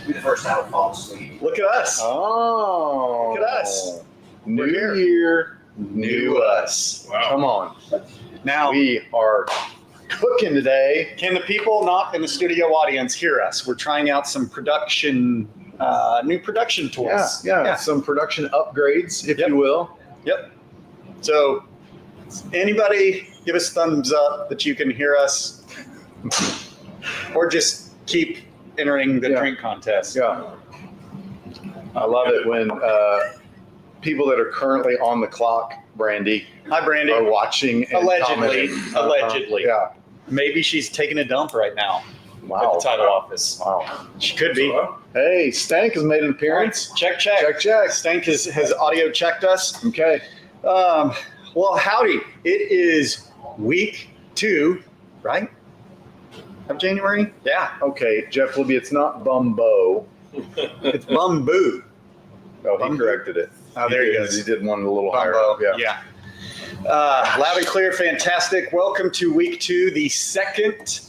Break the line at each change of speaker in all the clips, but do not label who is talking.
Be the first time to fall asleep.
Look at us.
Oh.
Look at us.
New
here.
year, new us.
Wow.
Come on.
Now,
We are cooking today.
can the people not in the studio audience hear us? We're trying out some production, new production tools.
Yeah. Some production upgrades, if you will.
Yep. So, anybody give us thumbs up that you can hear us, or just keep entering the drink contest.
Yeah. I love it when people that are currently on the clock, Brandy,
Hi, Brandy.
are watching and
Allegedly.
commenting.
Allegedly.
Yeah.
Maybe she's taking a dump right now at
Wow.
the title office.
Wow.
She could be.
Hey, Stank has made an appearance.
Check.
Check.
Stank has audio checked us.
Okay.
Well, howdy. It is week 2, right? Of January? Yeah.
Okay, Jeff Libby, it's not Bumbo.
It's Bumbu.
Oh, he
Bumbo?
corrected it.
Oh, there he
did.
goes.
He did one a little higher.
Bumbo. Yeah. Loud and clear, fantastic. Welcome to week 2, the second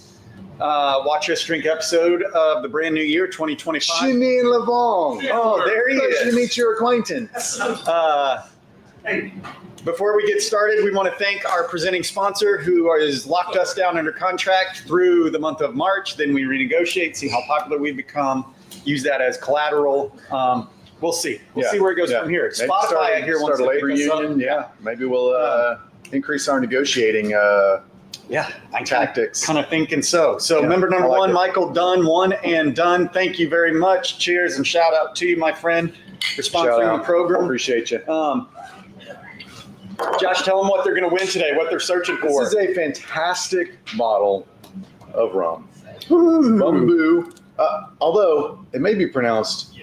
Watch Us Drink episode of the brand new year, 2025.
Jimmy and Levong.
Oh, there he
Pleasure to
is.
meet your acquaintance.
Before we get started, we want to thank our presenting sponsor who has locked us down under contract through the month of March. Then we renegotiate, see how popular we've become, use that as collateral. We'll see. We'll see where it goes from here.
Maybe
Spotify, I hear, wants
start a
to
labor
pick us up.
union. Yeah, maybe we'll increase our negotiating
Yeah, I
tactics.
kind of thinking so. So
Yeah,
member number
I like
1,
it.
Michael Dunn, one and done. Thank you very much. Cheers and shout out to you, my friend, for
Shout
sponsoring
out.
the program.
Appreciate you.
Josh, tell them what they're going to win today, what they're searching for.
This is a fantastic bottle of rum. Bumbu. Although it may be pronounced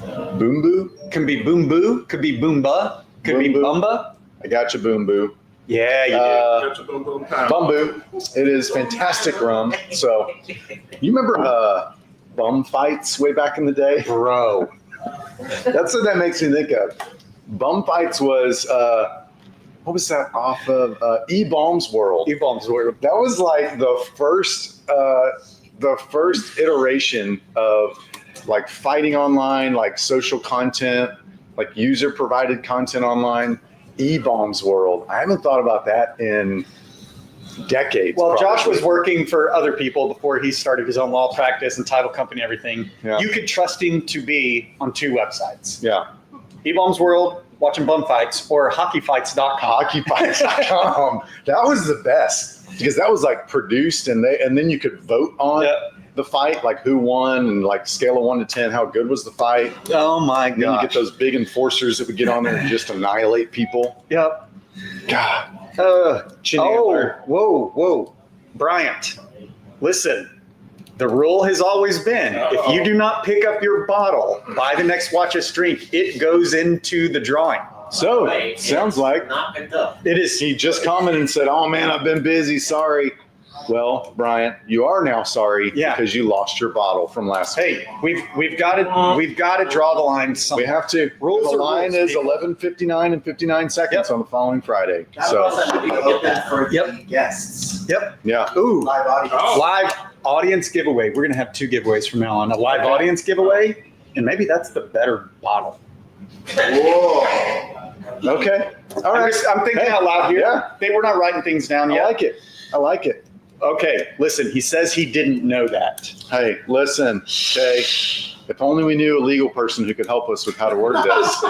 Boombu.
Can be Boom Boo, could be Boomba, could be
Boom Boo.
Bumba.
I got you, Boombu.
Yeah, you
Catch a boom boom pound.
Bumbu. It is fantastic rum. So, you remember bum fights way back in the day?
do. Bro.
That's what that makes me think of. Bum fights was what was that off of E-Bombs World?
E-Bombs were
That was like the first iteration of like fighting online, like social content, like user provided content online. E-Bombs World. I haven't thought about that in decades.
Well, Josh
probably.
was working for other people before he started his own law practice and title company, everything.
Yeah.
You could trust him to be on 2 websites.
Yeah.
E-Bombs World, watching bum fights, or hockeyfights.com.
Hockeyfights.com. That was the best because that was like produced and then you could vote on
Yep.
the fight, like who won and like scale of 1 to 10, how good was the fight.
Oh my
And then you
god.
get those big enforcers that would get on there and just annihilate people.
Yep.
God.
Chin antler. Whoa. Bryant, listen. The rule has always been, if you do not pick up your bottle by the next Watch Us Drink, it goes into the drawing.
So,
Wait,
sounds
it's
like
not picked up.
It is.
he just commented and said, "Oh man, I've been busy. Sorry." Well, Bryant, you are now sorry
Yeah.
because you lost your bottle from last week.
Hey, we've got to draw the line
We
somewhere.
have to.
Rules
the
are
line
rules,
is
people.
11:59 and 59 seconds on the following Friday.
That
So,
wasn't to be open for
Yep.
the guests.
Yep.
yeah.
Ooh.
Live audience.
Oh.
Live audience giveaway. We're gonna have 2 giveaways from now on. A live audience giveaway, and maybe that's the better bottle.
Whoa.
Okay. All right.
I'm thinking
Hey,
out loud here.
yeah.
We're not writing things down
I
yet.
like it. I like it.
Okay, listen. He says he didn't know that.
Hey, listen, okay. If only we knew a legal person who could help us with how to word this.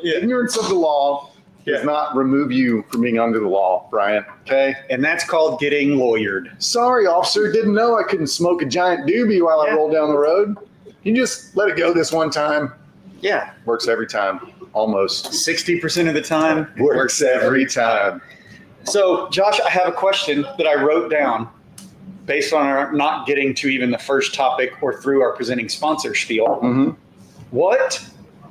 Ignorance of the law does not remove you from being under the law, Brian. Okay.
And that's called getting lawyered.
Sorry, officer. Didn't know I couldn't smoke a giant doobie while I
Yeah.
rolled down the road. You just let it go this one time.
Yeah,
Works every time. Almost.
60% of the time.
Works every time.
So, Josh, I have a question that I wrote down based on our not getting to even the first topic or through our presenting sponsor spiel.
Mm-hmm.
What,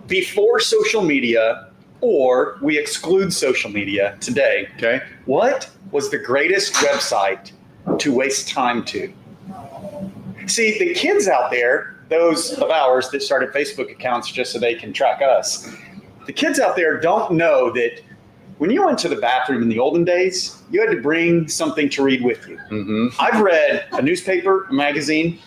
before social media, or we exclude social media today,
Okay.
what was the greatest website to waste time to? See, the kids out there, those of ours that started Facebook accounts just so they can track us, the kids out there don't know that when you went to the bathroom in the olden days, you had to bring something to read with you.
Mm-hmm.
I've read a newspaper, a magazine,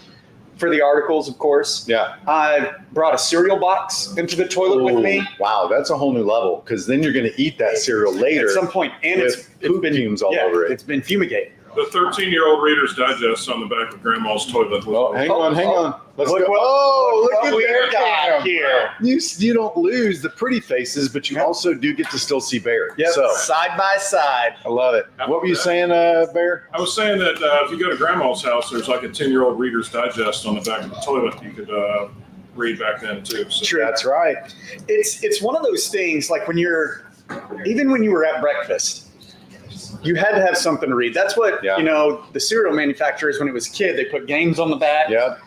for the articles, of course.
Yeah.
I brought a cereal box into the toilet with me
Wow, that's a whole new level because then you're going to eat that cereal later
at some point, and it's
with poop
been
fumes all over it.
It's been fumigated.
The 13-year-old Reader's Digest on the back of Grandma's toilet.
Oh, hang on. Let's
Look
go.
what-
Oh, look at
we
Bear
got
Cam.
here.
You don't lose the pretty faces, but you also do get to still see Bear.
Yep,
So
side by side.
I love it. What were you saying, Bear?
I was saying that if you go to Grandma's house, there's like a 10-year-old Reader's Digest on the back of the toilet you could read back then too. So.
True.
That's right.
It's one of those things like even when you were at breakfast, you had to have something to read. That's what,
Yeah.
the cereal manufacturers, when it was a kid, they put games on the back,
Yep.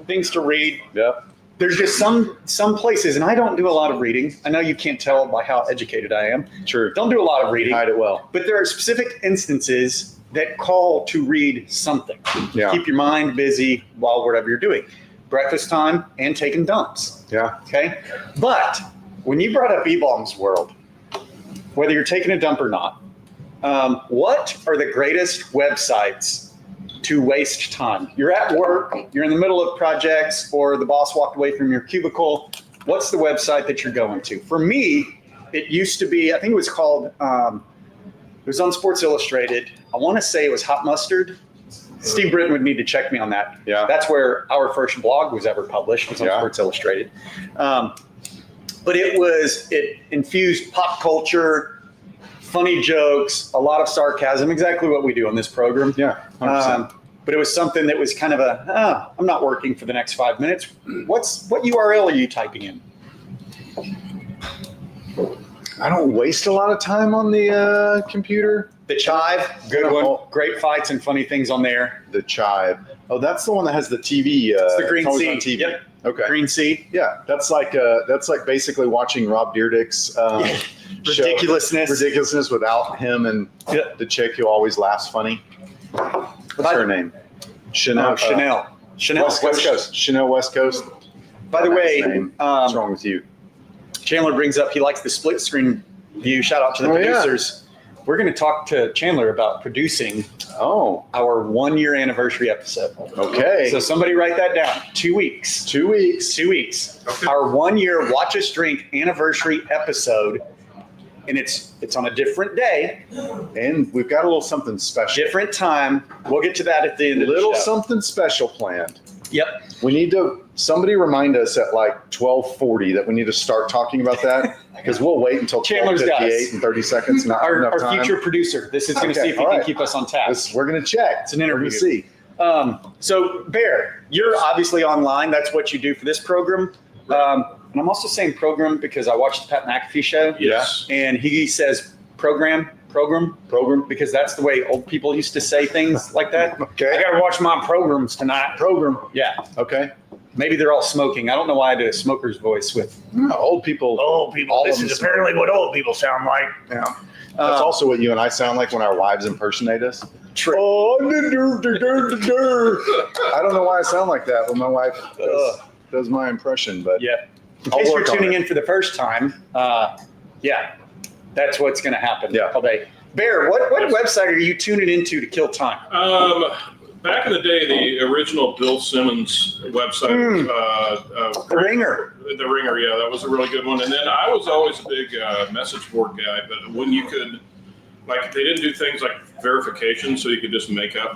things to read.
Yep.
There's just some places, and I don't do a lot of reading. I know you can't tell by how educated I am.
True.
Don't do a lot of reading,
Hide it well.
but there are specific instances that call to read something.
Yeah.
Keep your mind busy while whatever you're doing. Breakfast time and taking dumps.
Yeah.
Okay. But when you brought up E-Bombs World, whether you're taking a dump or not, what are the greatest websites to waste time? You're at work, you're in the middle of projects, or the boss walked away from your cubicle. What's the website that you're going to? For me, it used to be, I think it was called, it was on Sports Illustrated. I want to say it was Hot Mustard. Steve Britton would need to check me on that.
Yeah.
That's where our first blog was ever published, was on
Yeah.
Sports Illustrated. But it infused pop culture, funny jokes, a lot of sarcasm, exactly what we do on this program.
Yeah. 100%.
But it was something that was kind of I'm not working for the next 5 minutes. What URL are you typing in?
I don't waste a lot of time on the computer.
The Chive, good
No.
one. Great fights and funny things on there.
The Chive. Oh, that's the one that has the TV.
It's the Green
always
Sea.
on TV.
Yep.
Okay.
Green Sea.
Yeah, that's like basically watching Rob Dyrdek's show. Ridiculousness without him and
Yeah.
the chick who always laughs funny. What's her name? Chanel.
Chanel.
West Coast. Chanel West Coast.
By the way,
Nice name. What's wrong with you?
Chandler brings up he likes the split screen view. Shout out to the
Oh, yeah.
producers. We're going to talk to Chandler about producing
Oh,
our 1-year anniversary episode.
okay.
So somebody write that down. 2 weeks.
2 weeks.
2 weeks.
Okay.
Our 1-year Watch Us Drink anniversary episode. And it's on a different day,
And we've got a little something special.
different time. We'll get to that at the end of the
Little
show.
something special planned.
Yep.
We need to, somebody remind us at like 12:40 that we need to start talking about that because we'll wait until
Chandler's got us.
12:58 and 30 seconds. Not
Our
enough time.
future producer. This is going to
Okay,
see if he
all
can
right.
keep us on task.
We're going to check.
It's an
We're
interview.
gonna see.
So Bear, you're obviously online. That's what you do for this program. And I'm also saying program because I watched the Pat McAfee show.
Yes.
And he says program, because that's the way old people used to say things like that.
Okay.
I got to watch my programs tonight.
Program.
Yeah.
Okay.
Maybe they're all smoking. I don't know why I did a smoker's voice with
Old people.
old people.
All
This
of
is
them
apparently what old people sound like.
Yeah. That's also what you and I sound like when our wives impersonate us.
true.
Oh, I don't know why I sound like that when my wife does my impression, but
Yeah. In
I'll
case you're
work on
tuning
it.
in for the first time, yeah, that's what's going to happen
Yeah.
all day. Bear, what website are you tuning into to kill time?
Back in the day, the original Bill Simmons website,
The Ringer.
The Ringer, yeah, that was a really good one. And then I was always a big message board guy, but when you could, like, they didn't do things like verification, so you could just make up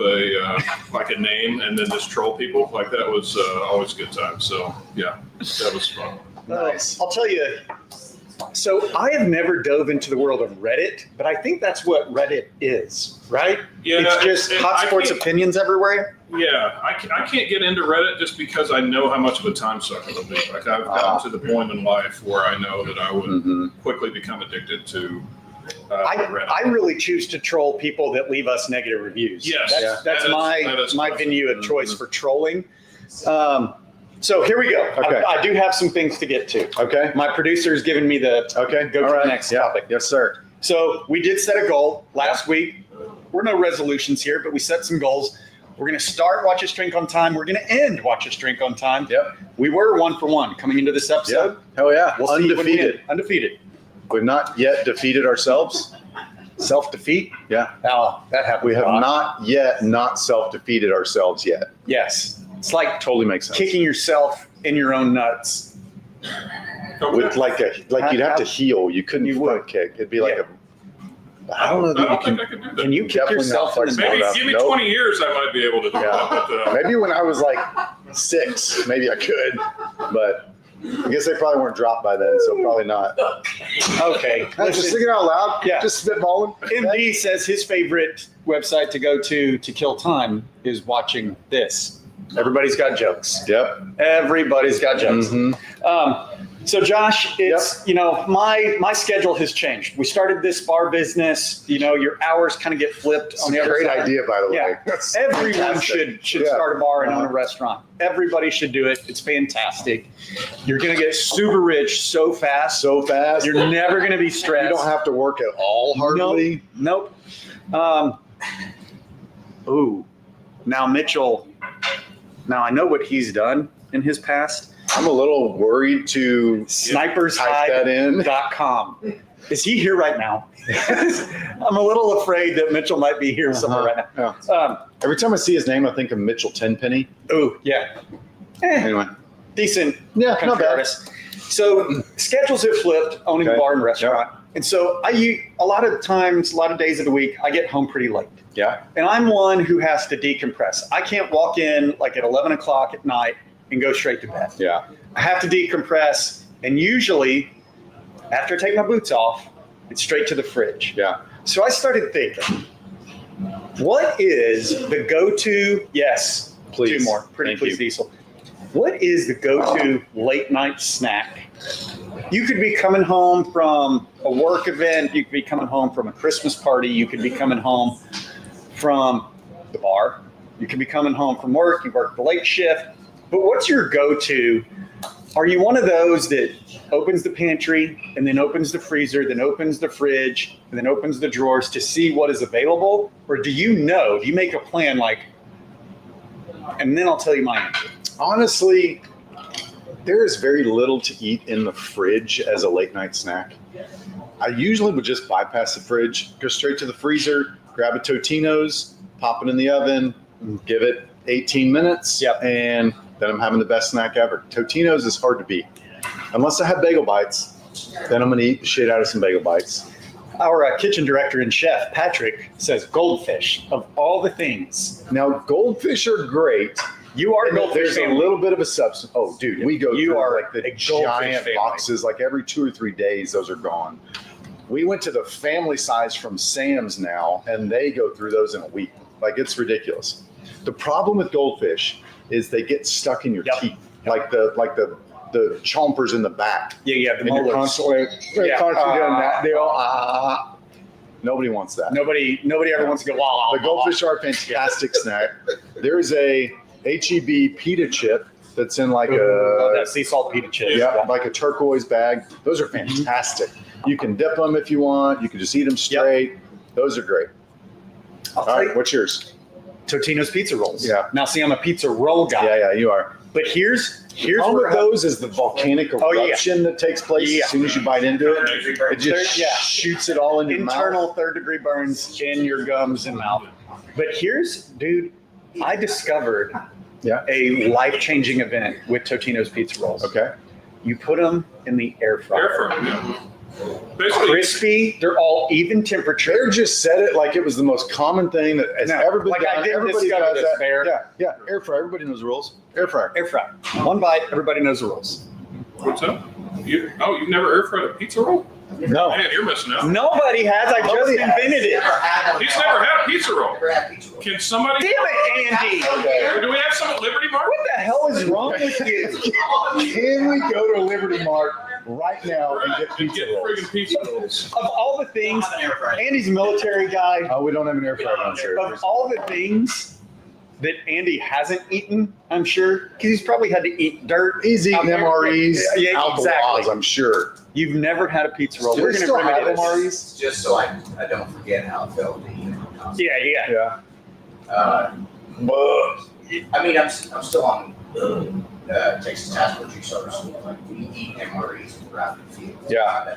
like a name and then just troll people. Like that was always a good time. So yeah, that was fun.
nice.
I'll tell you. So I have never dove into the world of Reddit, but I think that's what Reddit is, right?
Yeah,
It's just
and
hot
I
sports
can't-
opinions everywhere.
Yeah, I can't get into Reddit just because I know how much of a time suck it'll be. Like I've gotten to the point in life where I know that I would
Mhm.
quickly become addicted to Reddit.
I really choose to troll people that leave us negative reviews.
Yes,
that's,
yeah.
that's
That
my
is
my
awesome.
venue of choice
Mm-hmm.
for trolling. So here we go.
Okay.
I do have some things to get to.
Okay.
My producer has given me the
Okay.
go
All
to
right.
the next
Yeah.
topic.
Yes, sir.
So we did set a goal last week. We're no resolutions here, but we set some goals. We're going to start Watch Us Drink on time. We're going to end Watch Us Drink on time.
Yep.
We were 1 for 1 coming into this
Yeah.
episode.
Hell yeah.
We'll see when we
Undefeated.
end. Undefeated.
We've not yet defeated ourselves.
Self-defeat.
Yeah.
Oh, that happened.
We have
a lot.
not yet not self-defeated ourselves yet.
Yes. It's like
Totally makes sense.
kicking yourself in your own nuts.
With like you'd have to heal. You couldn't
You would.
front kick. It'd be like
Yeah.
I don't know
I
that you
don't
can.
think I could do that.
Can you kick
Definitely
yourself
not
in the
flexible
Maybe
nuts?
enough.
give me
Nope.
20 years, I might be able to do
Yeah.
that. But,
Maybe when I was like 6, maybe I could, but I guess they probably weren't dropped by then, so probably not.
Okay.
Just
Listen,
thinking out loud.
Yeah.
Just spitballing.
MD says his favorite website to go to kill time is watching this. Everybody's got jokes.
Yep.
Everybody's got jokes.
Mhm.
So Josh, it's, my schedule has changed. We started this bar business, your hours kind of get flipped
It's
on the
a
other
great
side.
idea, by the way.
Yeah.
That's
Everyone
fantastic.
should
Yeah.
start a bar and own a
Uh-huh.
restaurant. Everybody should do it. It's fantastic. You're going to get super rich so fast.
So fast.
You're never going to be stressed.
You don't have to work at all hardly.
Nope. Ooh. Now Mitchell, I know what he's done in his past.
I'm a little worried to type that in.
Snipershide.com. Is he here right now? I'm a little afraid that Mitchell might be here somewhere right now.
Yeah. Every time I see his name, I think of Mitchell Tenpenny.
Ooh, yeah.
Anyway.
Decent
Yeah, not
country
bad.
artist. So schedules have flipped owning a
Okay.
bar and restaurant. And so a lot of times, a lot of days of the week, I get home pretty late.
Yeah.
And I'm one who has to decompress. I can't walk in like at 11 o'clock at night and go straight to bed.
Yeah.
I have to decompress. And usually, after I take my boots off, it's straight to the fridge.
Yeah.
So I started thinking, what is the go-to, yes,
Please.
two more, pretty
Thank
please,
you.
Diesel. What is the go-to late night snack? You could be coming home from a work event. You could be coming home from a Christmas party. You could be coming home from the bar. You could be coming home from work. You work the late shift. But what's your go-to? Are you one of those that opens the pantry and then opens the freezer, then opens the fridge, and then opens the drawers to see what is available? Or do you make a plan like, and then I'll tell you my answer?
Honestly, there is very little to eat in the fridge as a late night snack. I usually would just bypass the fridge, go straight to the freezer, grab a Totino's, pop it in the oven, give it 18 minutes,
Yep.
and then I'm having the best snack ever. Totino's is hard to beat. Unless I have bagel bites, then I'm going to eat the shit out of some bagel bites.
Our kitchen director and chef, Patrick, says goldfish of all the things.
Now, goldfish are great.
You are a
And
goldfish
there's a
family.
little bit of a substance. Oh, dude, we go
You
through
are
like the
a goldfish
giant
family.
boxes, like every 2 or 3 days, those are gone. We went to the family size from Sam's now, and they go through those in a week. Like, it's ridiculous. The problem with goldfish is they get stuck in your
Yep.
teeth, like the chompers in the back.
Yeah, the
And you're
molars.
constantly,
Yeah.
doing that. They all, Nobody wants that.
Nobody ever wants to go, wow,
The goldfish are a fantastic snack. There's a HEB pita chip that's in like
that
a
sea salt pita chips.
yeah, like a turquoise bag. Those are fantastic. You can dip them if you want. You can just eat them straight. Those are great.
I'll
All
tell
right,
you,
what's yours?
Totino's pizza rolls.
Yeah.
Now, see, I'm a pizza roll guy.
Yeah, you are.
But here's
All
where
of those is the volcanic
Oh, yeah.
eruption that takes place
Yeah.
as soon as you bite into it. It just
Yeah.
shoots it all in your mouth.
internal third-degree burns in your gums and mouth. But dude, I discovered
Yeah.
a life-changing event with Totino's pizza rolls.
Okay.
You put them in the air fryer.
Air fryer, yeah. Basically,
Crispy. They're all even temperature.
They just said it like it was the most common thing that has
No,
ever been
like I
done.
didn't
Everybody
discover
does
this
that.
there.
Yeah. Air fryer. Everybody knows the rules. Air fryer.
Air fryer. One bite. Everybody knows the rules.
what's up? You've never air fried a pizza roll?
No.
Man, you're missing out.
Nobody has. I just
Nobody has.
invented it.
He's never had a pizza roll.
Never had pizza roll.
Can somebody?
Damn it, Andy.
Okay.
Do we have some at Liberty Mart?
What the hell is wrong with you?
Can we go to Liberty Mart right now and get
And
pizza
get
rolls?
friggin' pizza rolls.
Of all the things,
An air fryer.
Andy's a military guy.
Oh, we don't have an air fryer downstairs.
Of all the things that Andy hasn't eaten, I'm sure, because he's probably had to eat dirt.
He's eating
out there.
MREs,
Yeah,
Alka-Laws,
exactly.
I'm sure.
You've never had a pizza roll.
Do
We're
we
gonna
still
bring
have
it in.
MREs?
Just so I don't forget how it felt to eat it.
Yeah.
Yeah.
I mean, I'm still on Texas Task Force Resource. Like, we eat MREs throughout the field.
Yeah.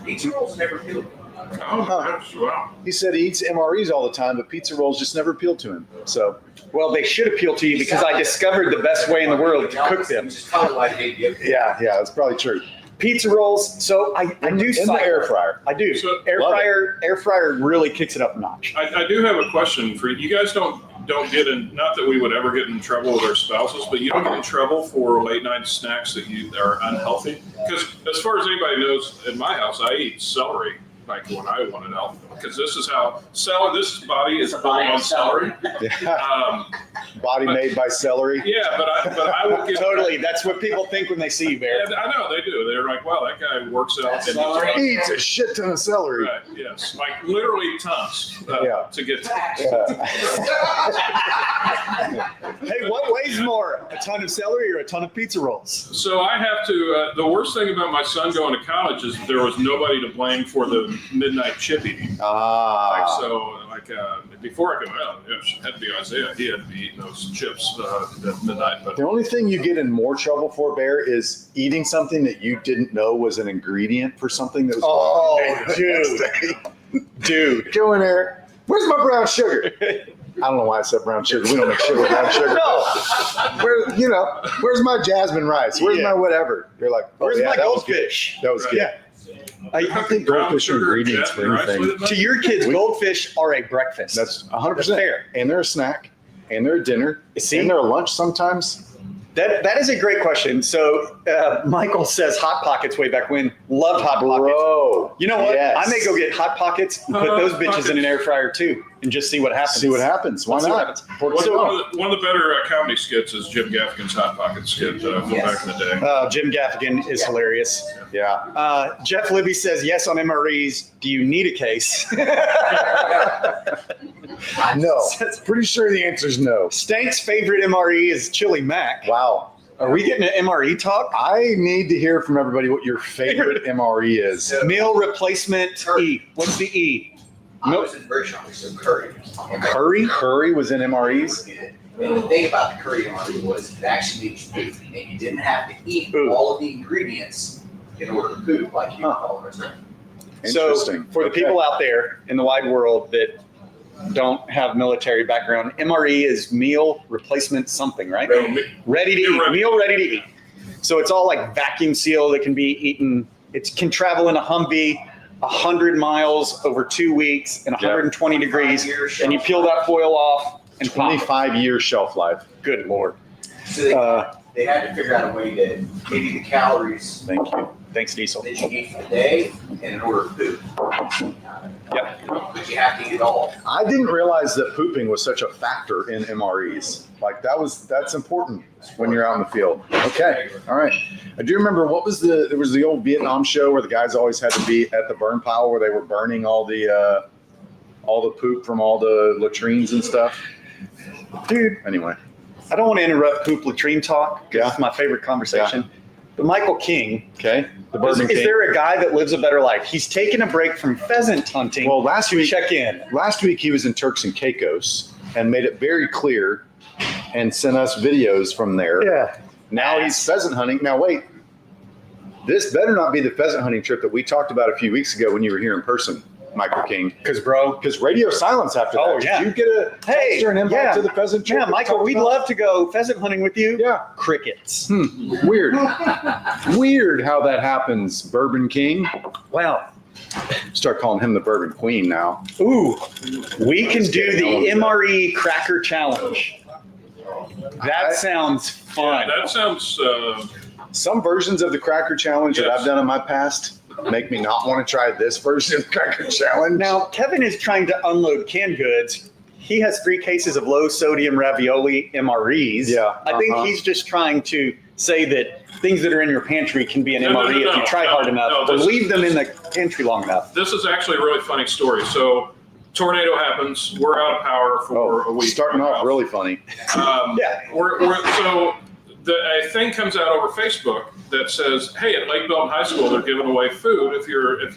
Pizza rolls never feel.
Oh, gosh, wow.
He said he eats MREs all the time, but pizza rolls just never appealed to him. So
Well, they should appeal to you because I discovered the best way in the world to cook them.
Which is probably why they didn't give
Yeah, that's probably true.
Pizza rolls. So I do
In the
cycle.
air fryer.
I do.
So-
Air fryer really kicks it up a notch.
I do have a question for you. You guys don't get in, not that we would ever get in trouble with our spouses, but you don't get in trouble for late night snacks that are unhealthy? Because as far as anybody knows, in my house, I eat celery like when I want it out. Because this is how this body is built on celery.
Yeah. Body made by celery.
Yeah, but I would get
Totally. That's what people think when they see you, Bear.
Yeah, I know they do. They're like, wow, that guy works out. And
Celery?
he's
Eats a shit ton of celery.
right, yes, like literally tons
Yeah.
to get.
Hey, what weighs more? A ton of celery or a ton of pizza rolls?
So I have to. The worst thing about my son going to college is there was nobody to blame for the midnight chip eating. Before I go out, it had to be Isaiah. He had to be eating those chips at midnight. But
The only thing you get in more trouble for, Bear, is eating something that you didn't know was an ingredient for something that was.
Dude.
Go in there. Where's my brown sugar? I don't know why I said brown sugar. We don't make sugar with brown sugar.
No.
Where's my jasmine rice? Where's my whatever? You're like,
Where's my
that was good.
goldfish?
That was good.
Yeah.
I think goldfish are ingredients for anything.
To your kids, goldfish are a breakfast.
That's 100%
That's fair.
And they're a snack, and they're a dinner,
See?
and they're a lunch sometimes.
That is a great question. So Michael says Hot Pockets way back when. Loved Hot Pockets.
Bro,
You know what?
yes.
I may go get Hot Pockets and put those bitches in an air fryer too and just see what happens.
See what happens. Why
Let's see what
not?
happens.
One of the better comedy skits is Jim Gaffigan's Hot Pocket skit from back in the day.
Jim Gaffigan is hilarious.
Yeah.
Jeff Libby says yes on MREs. Do you need a case?
No. Pretty sure the answer is no.
Stank's favorite MRE is Chili Mac.
Wow.
Are we getting an MRE talk?
I need to hear from everybody what your favorite MRE is.
Meal replacement E. What's the E?
I was in British Army, so curry.
Curry? Curry was in MREs?
And the thing about the curry MRE was it actually made you poop, and you didn't have to eat
Ooh.
all of the ingredients in order to poop like you all the rest.
Interesting.
So for the people out there in the wide world that don't have military background, MRE is meal replacement something, right? Ready to eat. Meal ready to eat. So it's all like vacuum seal that can be eaten. It can travel in a Humvee 100 miles over 2 weeks and 120 degrees, and you peel that foil off and pop.
25-year shelf life.
Good Lord.
So they had to figure out a way to give you the calories
Thank you.
Thanks, Diesel.
that you need for the day and in order to poop.
Yep.
But you have to eat it all.
I didn't realize that pooping was such a factor in MREs. Like that's important when you're out in the field. Okay. All right. I do remember there was the old Vietnam show where the guys always had to be at the burn pile where they were burning all the poop from all the latrines and stuff.
Dude,
Anyway.
I don't want to interrupt poop latrine talk because
Yeah.
it's my favorite conversation. But Michael King,
Okay. The Bourbon
is
King.
there a guy that lives a better life? He's taken a break from pheasant hunting
Well, last
to
week
check in.
he was in Turks and Caicos and made it very clear and sent us videos from there.
Yeah.
Now he's pheasant hunting. Now wait, this better not be the pheasant hunting trip that we talked about a few weeks ago when you were here in person, Michael King. Because radio silence after that.
Oh, yeah.
Did you get a
Hey,
text or an invite
yeah.
to the pheasant trip?
Yeah,
we
Michael,
talked
we'd
about?
love to go pheasant hunting with you.
Yeah.
Crickets.
Weird. Weird how that happens, Bourbon King.
Wow.
Start calling him the Bourbon Queen now.
Ooh, we can do
kidding.
the MRE Cracker Challenge. That sounds fun.
That sounds.
Some versions of the Cracker Challenge that
Yes.
I've done in my past make me not want to try this version of the Cracker Challenge.
Now, Kevin is trying to unload canned goods. He has 3 cases of low sodium ravioli MREs.
Yeah,
I think
uh-huh.
he's just trying to say that things that are in your pantry can be an
No, no,
MRE
no,
if you try hard enough,
no,
or
this-
leave them in the pantry long enough.
This is actually a really funny story. So, tornado happens. We're out of power for a week.
starting off really funny.
Yeah.
A thing comes out over Facebook that says, "Hey, at Lake Belton High School, they're giving away food if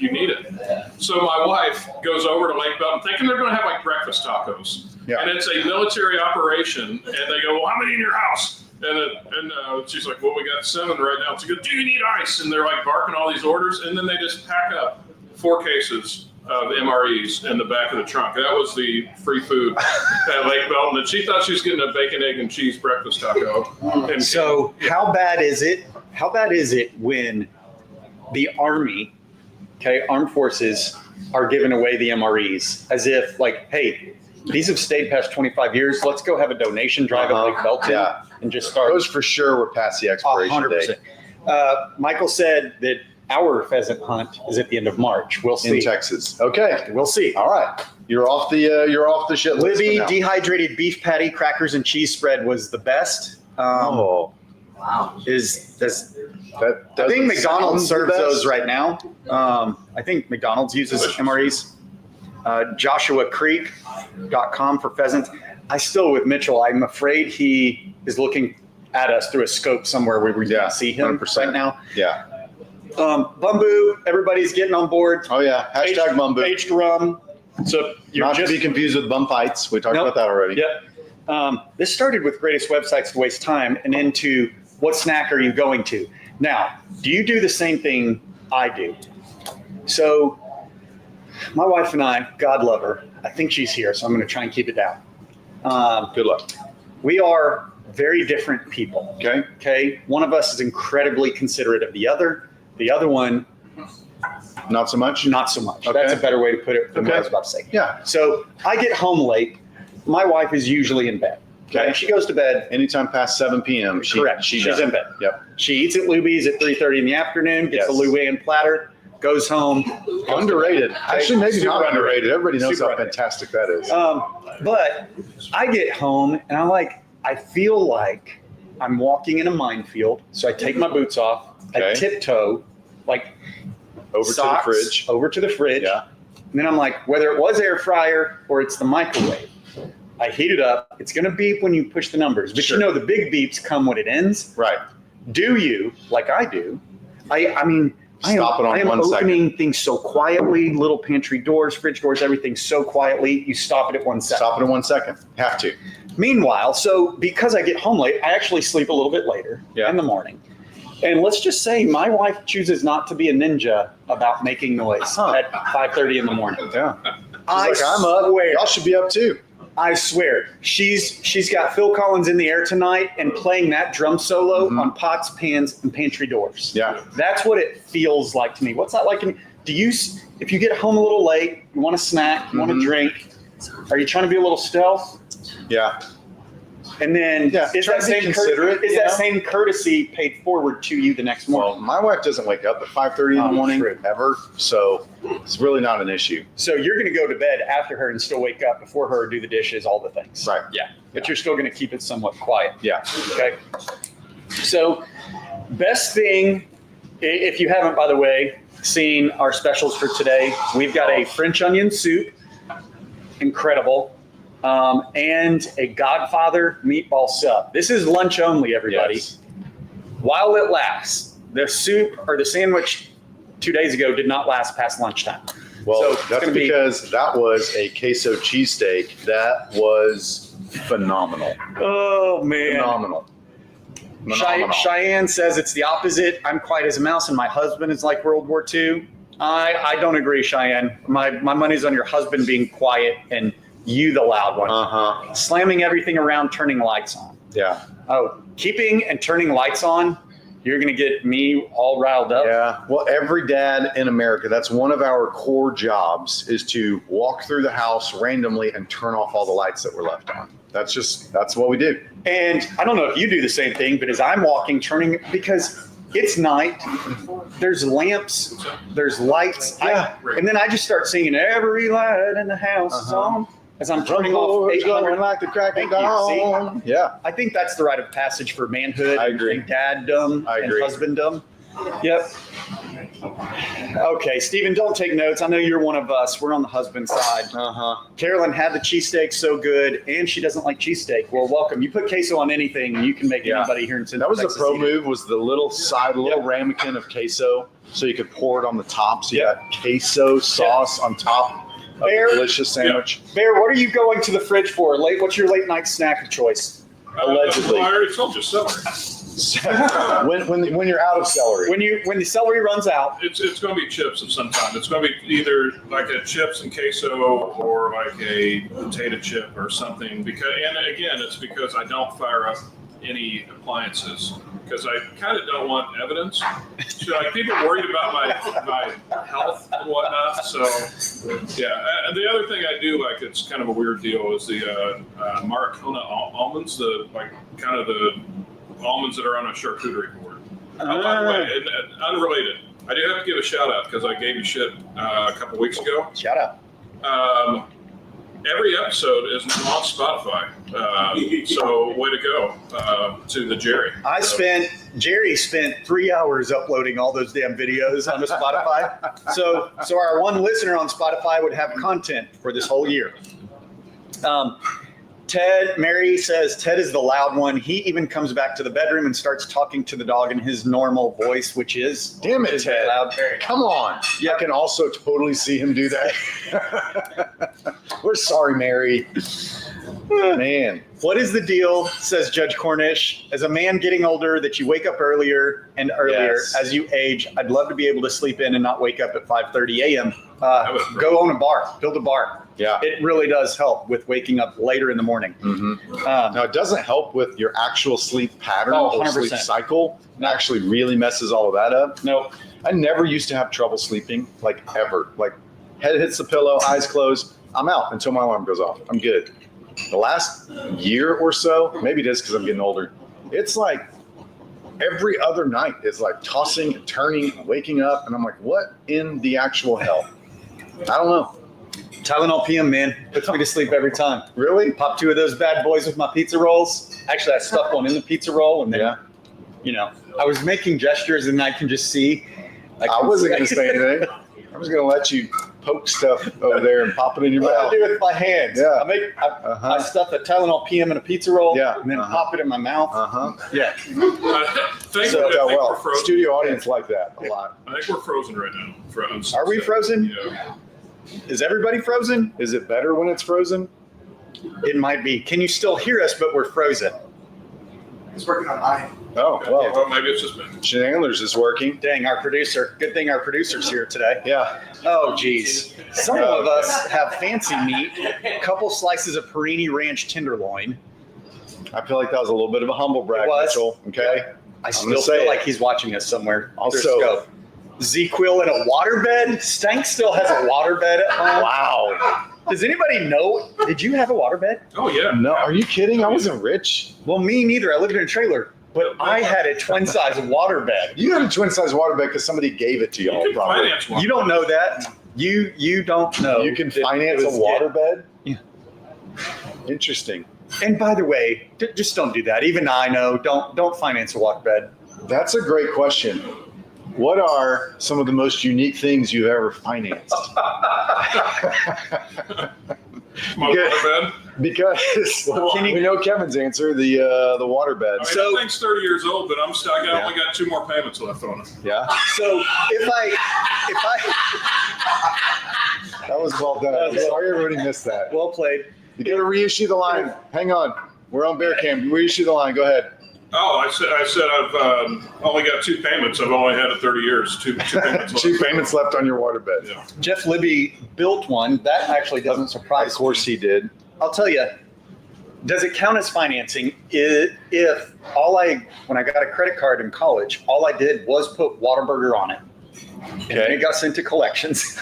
you need it." So my wife goes over to Lake Belton, thinking they're going to have like breakfast tacos,
Yeah.
and it's a military operation. And they go, "Well, how many in your house?" And she's like, "Well, we got 7 right now." So, "Do you need ice?" And they're like barking all these orders, and then they just pack up 4 cases of MREs in the back of the trunk. That was the free food at Lake Belton. And she thought she was getting a bacon, egg, and cheese breakfast taco. And
So how bad is it? How bad is it when the Army, okay, armed forces, are giving away the MREs as if like, hey, these have stayed past 25 years. Let's go have a donation drive at Lake Belton
Yeah.
and just start.
Those for sure were past the expiration
100%.
date
Michael said that our pheasant hunt is at the end of March. We'll see.
in Texas. Okay.
We'll see.
All right. You're off the shit list.
Libby
for now.
dehydrated beef patty, crackers, and cheese spread was the best.
Wow.
I
That
think
doesn't
McDonald's
sound the
serves
best.
those right now. I think McDonald's uses MREs. JoshuaCreek.com for pheasants. I still with Mitchell. I'm afraid he is looking at us through a scope somewhere where we
Yeah,
can't see him
100%.
right now.
Yeah.
Bumbu, everybody's getting on board.
Oh yeah. Hashtag Mumbo.
Aged rum. So you're
Not
just
to be confused with bum fights. We talked
Nope.
about that already.
Yep. This started with greatest websites to waste time and into what snack are you going to? Now, do you do the same thing I do? So my wife and I, God love her, I think she's here, so I'm going to try and keep it down.
Good luck.
We are very different people.
Okay.
Okay. One of us is incredibly considerate of the other. The other one,
Not so much.
not so much.
Okay.
That's a better way to put it than what I
Okay.
was about to say.
Yeah.
So I get home late. My wife is usually in bed. Okay. She goes to bed.
Anytime past 7 p.m.
Correct. She's
does.
in bed.
Yep.
She eats at Luby's at 3:30 in the afternoon, gets
Yes.
a Luann platter, goes home.
Underrated. Actually, maybe
Super
not underrated. Everybody knows
Super
how
underrated.
fantastic that is.
But I get home and I feel like I'm walking in a minefield. So I take my boots off. I
Okay.
tiptoe like
Over
socks
to the fridge.
over to the fridge.
Yeah.
And then I'm like, whether it was air fryer or it's the microwave, I heat it up. It's going to beep when you push the numbers, but
Sure.
you know the big beeps come when it ends.
Right.
Do you, like I do? I mean,
Stop it on
I am
1 second.
opening things so quietly, little pantry doors, fridge doors, everything so quietly. You stop it at 1 second.
Stop it in 1 second. Have to.
Meanwhile, so because I get home late, I actually sleep a little bit later
Yeah.
in the morning. And let's just say my wife chooses not to be a ninja about making noise at 5:30 in the morning.
Yeah.
I
She's like, I'm up.
swear.
Y'all should be up too.
I swear, she's got Phil Collins in the air tonight and playing that drum solo on pots, pans, and pantry doors.
Yeah.
That's what it feels like to me. What's that like? If you get home a little late, you want a snack, you want a drink, are you trying to be a little stealth?
Yeah.
And then
Yeah,
is
try
that
to be
same
considerate,
is
you
that
know?
same courtesy paid forward to you the next
Well,
morning?
my wife doesn't wake up at 5:30 in the morning
True.
ever, so it's really not an issue.
So you're going to go to bed after her and still wake up before her, do the dishes, all the things.
Right.
Yeah. But you're still going to keep it somewhat quiet.
Yeah.
Okay. So, best thing, if you haven't, by the way, seen our specials for today, we've got a French onion soup, incredible, and a Godfather meatball sub. This is lunch only, everybody.
Yes.
While it lasts, the soup or the sandwich 2 days ago did not last past lunchtime.
Well,
So it's
that's
gonna be-
because that was a queso cheesesteak that was phenomenal.
Oh, man.
Phenomenal. Phenomenal.
Cheyenne says it's the opposite. I'm quiet as a mouse, and my husband is like World War II. I don't agree, Cheyenne. My money's on your husband being quiet and you the loud one.
Uh-huh.
Slamming everything around, turning lights on.
Yeah.
Oh, keeping and turning lights on, you're going to get me all riled up.
Yeah. Well, every dad in America, that's one of our core jobs is to walk through the house randomly and turn off all the lights that were left on. That's what we do.
And I don't know if you do the same thing, but as I'm walking, turning, because it's night, there's lamps, there's lights.
Yeah.
And then I just start singing every light in the house is on as I'm turning off 800.
like the crack of
Thank you.
dawn. Yeah.
I think that's the rite of passage for manhood
I agree.
and daddom
I
and
agree.
husbanddom. Yep. Okay, Stephen, don't take notes. I know you're one of us. We're on the husband side.
Uh-huh.
Carolyn had the cheesesteak so good, and she doesn't like cheesesteak. Well, welcome. You put queso on anything, and you can make
Yeah.
anybody here in Central
That was the
Texas
pro
eat it.
move, was the little ramekin of queso, so you could pour it on the top. So you
Yep.
got queso sauce on top of
Bear.
a delicious sandwich.
Bear, what are you going to the fridge for? What's your late night snack of choice? Allegedly.
I already told you celery.
when you're out of celery.
When the celery runs out,
It's going to be chips of some kind. It's going to be either like a chips and queso or like a potato chip or something. And again, it's because I don't fire up any appliances because I kind of don't want evidence. So, like, people are worried about my health and whatnot. So yeah. And the other thing I do, like, it's kind of a weird deal, is the Maracona almonds, the almonds that are on a charcuterie board. Oh, by the way, and unrelated, I do have to give a shout out because I gave you shit a couple weeks ago.
shout out.
Every episode is now on Spotify, so way to go to the Jerry.
Jerry spent 3 hours uploading all those damn videos onto Spotify. So our one listener on Spotify would have content for this whole year. Mary says Ted is the loud one. He even comes back to the bedroom and starts talking to the dog in his normal voice, which is
Damn it, Ted.
loud.
Come on. Yeah, I can also totally see him do that. We're sorry, Mary. Man.
What is the deal, says Judge Cornish, as a man getting older, that you wake up earlier and earlier
Yes.
as you age? I'd love to be able to sleep in and not wake up at 5:30 a.m. Go own a bar, build a bar.
Yeah.
It really does help with waking up later in the morning.
Mm-hmm. Now, it doesn't help with your actual sleep pattern or
100%.
sleep cycle. It actually really messes all of that up.
No,
I never used to have trouble sleeping, like ever. Like, head hits the pillow, eyes closed, I'm out until my alarm goes off. I'm good. The last year or so, maybe it is because I'm getting older, it's like every other night is like tossing and turning and waking up. And I'm like, what in the actual hell? I don't know.
Tylenol PM, man, puts me to sleep every time.
Really?
Pop 2 of those bad boys with my pizza rolls. Actually, I stuck one in the pizza roll, and then,
Yeah.
I was making gestures, and I can just see.
I wasn't going to say anything. I was going to let you poke stuff over there and pop it in your
What I
mouth.
do with my hands.
Yeah.
I stuff a Tylenol PM in a pizza roll,
Yeah.
and then
Uh-huh.
pop it in my mouth.
Yeah.
I think
So,
we're frozen.
studio audience like that a lot.
I think we're frozen right now.
Are we frozen?
Yeah.
Is everybody frozen?
Is it better when it's frozen?
It might be. Can you still hear us, but we're frozen?
It's working on mine.
Oh, well,
Well, maybe it's just me.
Chandler's is working.
Dang, our producer. Good thing our producer's here today.
Yeah.
Oh, geez. Some of us have fancy meat, a couple slices of Perini Ranch tenderloin.
I feel like that was a little bit of a humble brag,
It was.
Mitchell. Okay.
I
gonna
still
say
feel
it.
like he's watching us somewhere.
Also-
There's scope. Z-Quill in a waterbed? Stank still has a waterbed at home.
Wow.
Does anybody know? Did you have a waterbed?
Oh yeah.
No, are you kidding? I wasn't rich.
Well, me neither. I lived in a trailer, but I had a twin-size waterbed.
You had a twin-size waterbed because somebody gave it to
You
y'all,
can
probably.
finance one.
You don't know that. You don't know.
You can
that
finance
it
a
was
waterbed?
Yeah.
Interesting.
And by the way, just don't do that. Even I know. Don't finance a waterbed.
That's a great question. What are some of the most unique things you've ever financed?
My waterbed.
Because
Can you-
we know Kevin's answer, the waterbed.
I mean,
So-
that thing's 30 years old, but I only got 2 more payments left on it.
Yeah,
So if I
that was well done. Sorry everybody missed that.
well played.
You got to reissue the line. Hang on. We're on Bear Cam. Reissue the line. Go ahead.
Oh, I said I've only got 2 payments. I've only had it 30 years. 2 payments left.
2 payments left on your waterbed.
Yeah.
Jeff Libby built one. That actually doesn't
Of
surprise
course he did.
I'll tell you, does it count as financing if when I got a credit card in college, all I did was put Whataburger on it. And then it got sent to collections.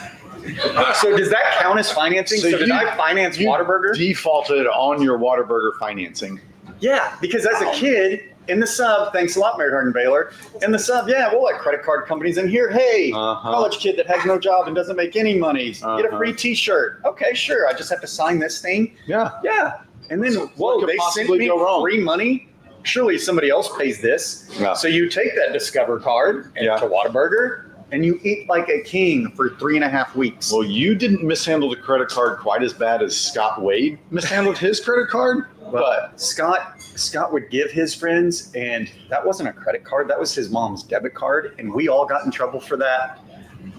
So does that count as financing?
So
So did
you-
I finance Whataburger?
Defaulted on your Whataburger financing.
Yeah, because as a kid in the sub, thanks a lot, Mary Hardin Baylor. In the sub, yeah, we'll let credit card companies in here. Hey,
Uh-huh.
college kid that has no job and doesn't make any money, get a
Uh-huh.
free T-shirt. Okay, sure. I just have to sign this thing.
Yeah.
Yeah. And then,
So
whoa,
what could
they sent
possibly
me
go wrong?
free money. Surely somebody else pays this.
Yeah.
So you take that Discover card and
Yeah.
to Whataburger and you eat like a king for 3.5 weeks.
Well, you didn't mishandle the credit card quite as bad as Scott Wade mishandled his credit card, but
Scott would give his friends, and that wasn't a credit card. That was his mom's debit card. And we all got in trouble for that.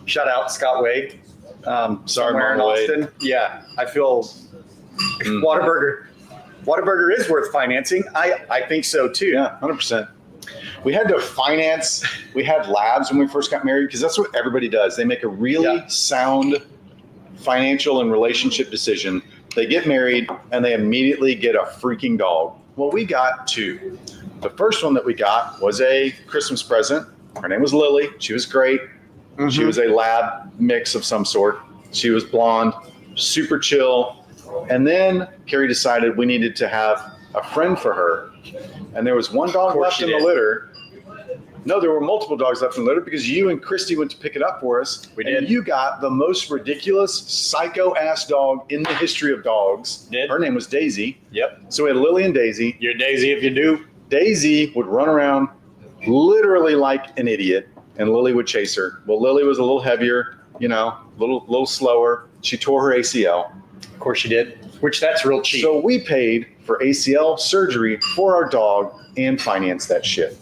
Shout out Scott Wade.
Sorry,
Somewhere in
Mama Wade.
Austin. Yeah, I feel
Mm.
Whataburger is worth financing. I think so too.
yeah, 100%. We had to finance. We had labs when we first got married because that's what everybody does. They make a really sound financial and relationship decision. They get married and they immediately get a freaking dog. Well, we got two. The first one that we got was a Christmas present. Her name was Lily. She was great.
Mm-hmm.
She was a lab mix of some sort. She was blonde, super chill. And then Carrie decided we needed to have a friend for her. And there was one dog left in the litter. No, there were multiple dogs left in the litter because you and Christy went to pick it up for us.
We did.
And you got the most ridiculous psycho-ass dog in the history of dogs.
Did.
Her name was Daisy.
Yep.
So we had Lily and Daisy.
You're Daisy if you do.
Daisy would run around literally like an idiot, and Lily would chase her. Well, Lily was a little heavier, a little slower. She tore her ACL.
Of course you did. Which that's real cheap.
So we paid for ACL surgery for our dog and financed that shit.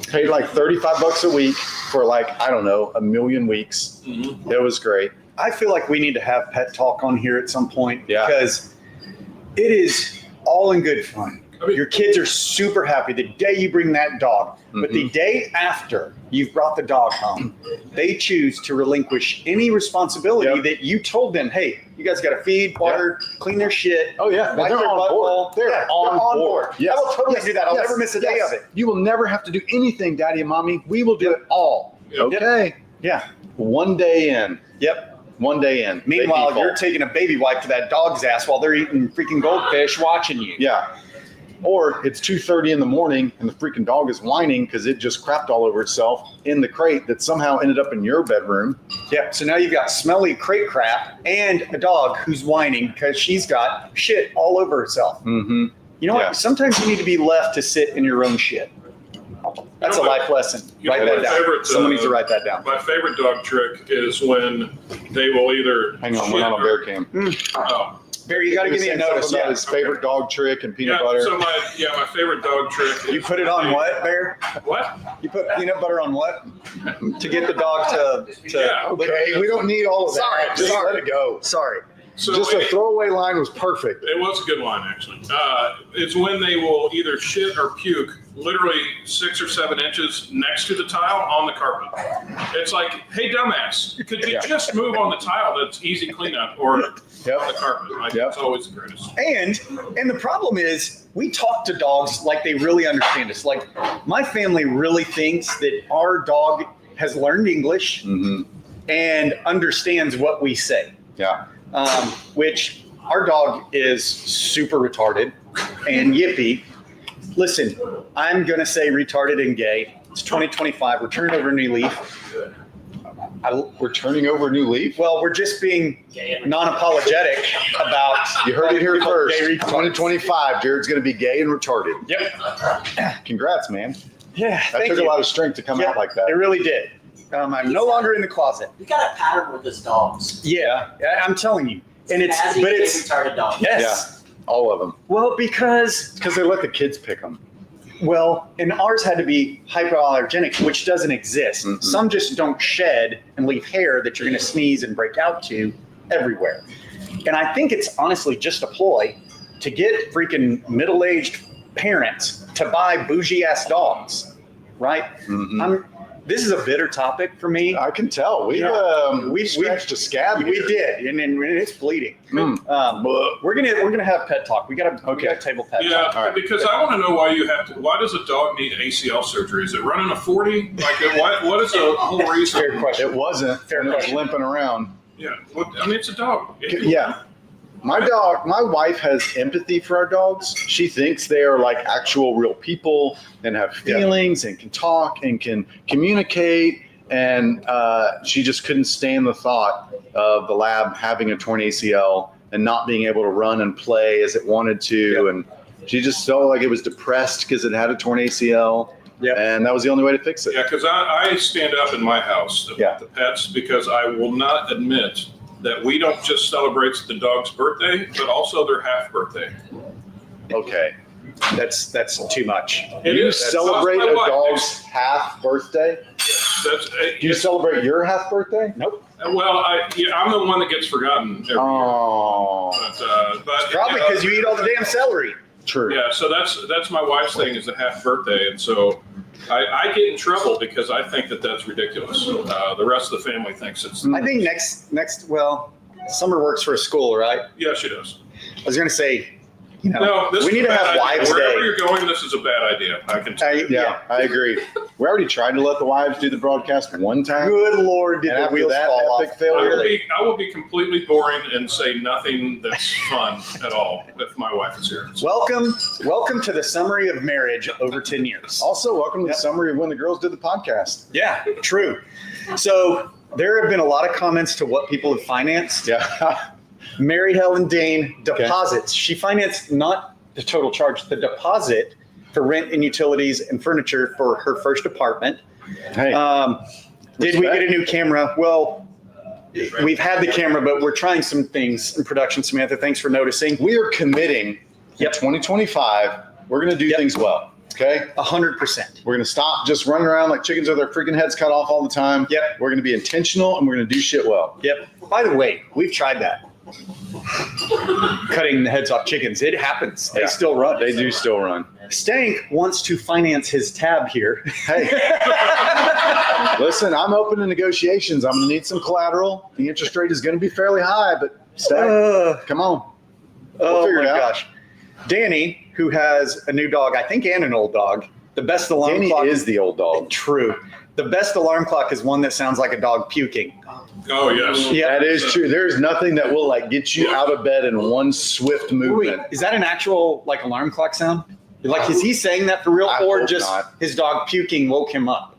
Paid like $35 a week for a million weeks.
Mhm.
It was great.
I feel like we need to have pet talk on here at some point
Yeah.
because it is all in good fun.
I mean-
Your kids are super happy the day you bring that dog, but the day after you've brought the dog home, they choose to relinquish any responsibility
Yep.
that you told them, hey, you guys got to feed, water, clean their shit.
Oh yeah,
wipe
they're
their
on
butt
board.
bowl.
They're
Yeah,
on board. Yes.
I will totally
Yes.
do that. I'll
Yes.
never miss a day
Yes.
of it.
You will never have to do anything, Daddy and Mommy. We will do it all.
Yep.
Okay.
Yeah.
One day in.
Yep.
One day in. They
Meanwhile,
default.
you're taking a baby wipe to that dog's ass while they're eating freaking goldfish watching you.
Yeah. Or it's 2:30 in the morning and the freaking dog is whining because it just crapped all over itself in the crate that somehow ended up in your bedroom.
Yeah, so now you've got smelly crate crap and a dog who's whining because she's got shit all over herself.
Mm-hmm.
You know
Yeah.
what? Sometimes you need to be left to sit in your own shit. That's a life lesson.
You know
Write
my
that down.
favorite,
Someone needs to write that down.
My favorite dog trick is when they will either
Hang on, we're not on bear cam.
Oh.
Barry, you got to give me a notice.
about
Yeah.
his favorite dog trick and peanut
Yeah,
butter.
so my favorite dog trick is
You put it on what, Bear?
What?
You put peanut butter on what? To get the dog to
Yeah.
Okay, we don't need all of that.
Sorry,
Just
sorry.
let it go.
Sorry.
So
Just a throwaway line was perfect.
it was a good line, actually. It's when they will either shit or puke literally 6 or 7 inches next to the tile on the carpet. It's like, hey, dumbass, could you just move on the tile? That's easy cleanup, or on the carpet. Like,
Yep.
It's always the greatest.
And the problem is we talk to dogs like they really understand us. Like my family really thinks that our dog has learned English
Mm-hmm.
and understands what we say.
Yeah.
Which our dog is super retarded and yippy. Listen, I'm going to say retarded and gay. It's 2025. We're turning over a new leaf.
We're turning over a new leaf.
Well, we're just being non-apologetic about.
You heard it here
people
first.
gay retards.
2025, Jared's going to be gay and retarded.
Yep.
Congrats, man.
Yeah.
That
thank
took
you.
a lot of strength to come
Yeah,
out like that.
It really did. I'm no longer in the closet.
You got a pattern with his dogs.
Yeah, I'm telling you. And it's,
As a
but it's,
retarded dog.
yes.
All of them.
Well, because,
Because they let the kids pick them.
and ours had to be hypoallergenic, which doesn't exist.
Mm-mm.
Some just don't shed and leave hair that you're going to sneeze and break out to everywhere. And I think it's honestly just a ploy to get freaking middle-aged parents to buy bougie ass dogs, right?
Mhm.
This is a bitter topic for me.
I can tell. We
We-
scratched a scab.
We
here.
did, and it's bleeding.
Mm.
We're gonna have pet talk. We got a table pet
Yeah,
talk.
All right.
because I want to know why why does a dog need ACL surgery? Is it running a 40? Like, what is the whole reason?
Fair question.
It wasn't.
Fair
and it was
question.
limping around.
Yeah, well, I mean, it's a dog.
Yeah. My wife has empathy for our dogs. She thinks they are like actual real people and have feelings and can talk and can communicate. And she just couldn't stand the thought of the lab having a torn ACL and not being able to run and play as it wanted to. And she just felt like it was depressed because it had a torn ACL.
Yep.
And that was the only way to fix it.
Yeah, because I stand up in my house about
Yeah.
the pets because I will not admit that we don't just celebrate the dog's birthday, but also their half birthday.
Okay.
That's too much.
It
You
is.
celebrate
That's
a
my wife.
dog's half birthday?
That's,
Do you celebrate your half birthday?
Nope.
well, I'm the one that gets forgotten every year.
Oh,
But
Probably because you eat all the damn celery.
true.
Yeah, so that's my wife's thing is the half birthday, and so I get in trouble because I think that that's ridiculous. The rest of the family thinks it's.
I think well, summer works for a school, right?
Yeah, she does.
I was going to say,
No, this
we
is
need
a
to
bad
have
idea.
wives'
Wherever
day.
you're going, this is a bad idea. I can tell you.
Yeah, I agree. We already tried to let the wives do the broadcast one time.
Good Lord, did
And
the
after
wheels
that
fall
epic
off?
failure,
I will be completely boring and say nothing that's fun at all if my wife is here.
Welcome to the summary of marriage over 10 years.
Also, welcome to
Yep.
the summary of when the girls did the podcast.
Yeah, true. So there have been a lot of comments to what people have financed.
Yeah.
Mary Helen Dane deposits. She financed not the total charge, the deposit for rent and utilities and furniture for her first apartment.
Hey,
Did we get a new camera? Well, we've had the camera, but we're trying some things in production. Samantha, thanks for noticing.
we are committing in
Yep.
2025. We're going to do
Yep.
things well. Okay.
100%.
We're going to stop just running around like chickens with their freaking heads cut off all the time.
Yep.
We're going to be intentional and we're going to do shit well.
Yep. By the way, we've tried that. Cutting the heads off chickens. It happens. They
Yeah.
still run.
They do still run.
Stank wants to finance his tab here.
Hey, listen, I'm open to negotiations. I'm going to need some collateral. The interest rate is going to be fairly high, but Stack, come on.
Oh
figure
my
it out.
gosh. Danny, who has a new dog, I think, and an old dog, the best alarm
Danny
clock
is the old dog.
true. The best alarm clock is one that sounds like a dog puking.
Oh, yes.
Yeah.
That is true. There's nothing that will like get you out of bed in one swift
Wait,
movement.
is that an actual like alarm clock sound? Like, is he saying that for real,
I
or
hope
just
not.
his dog puking woke him up?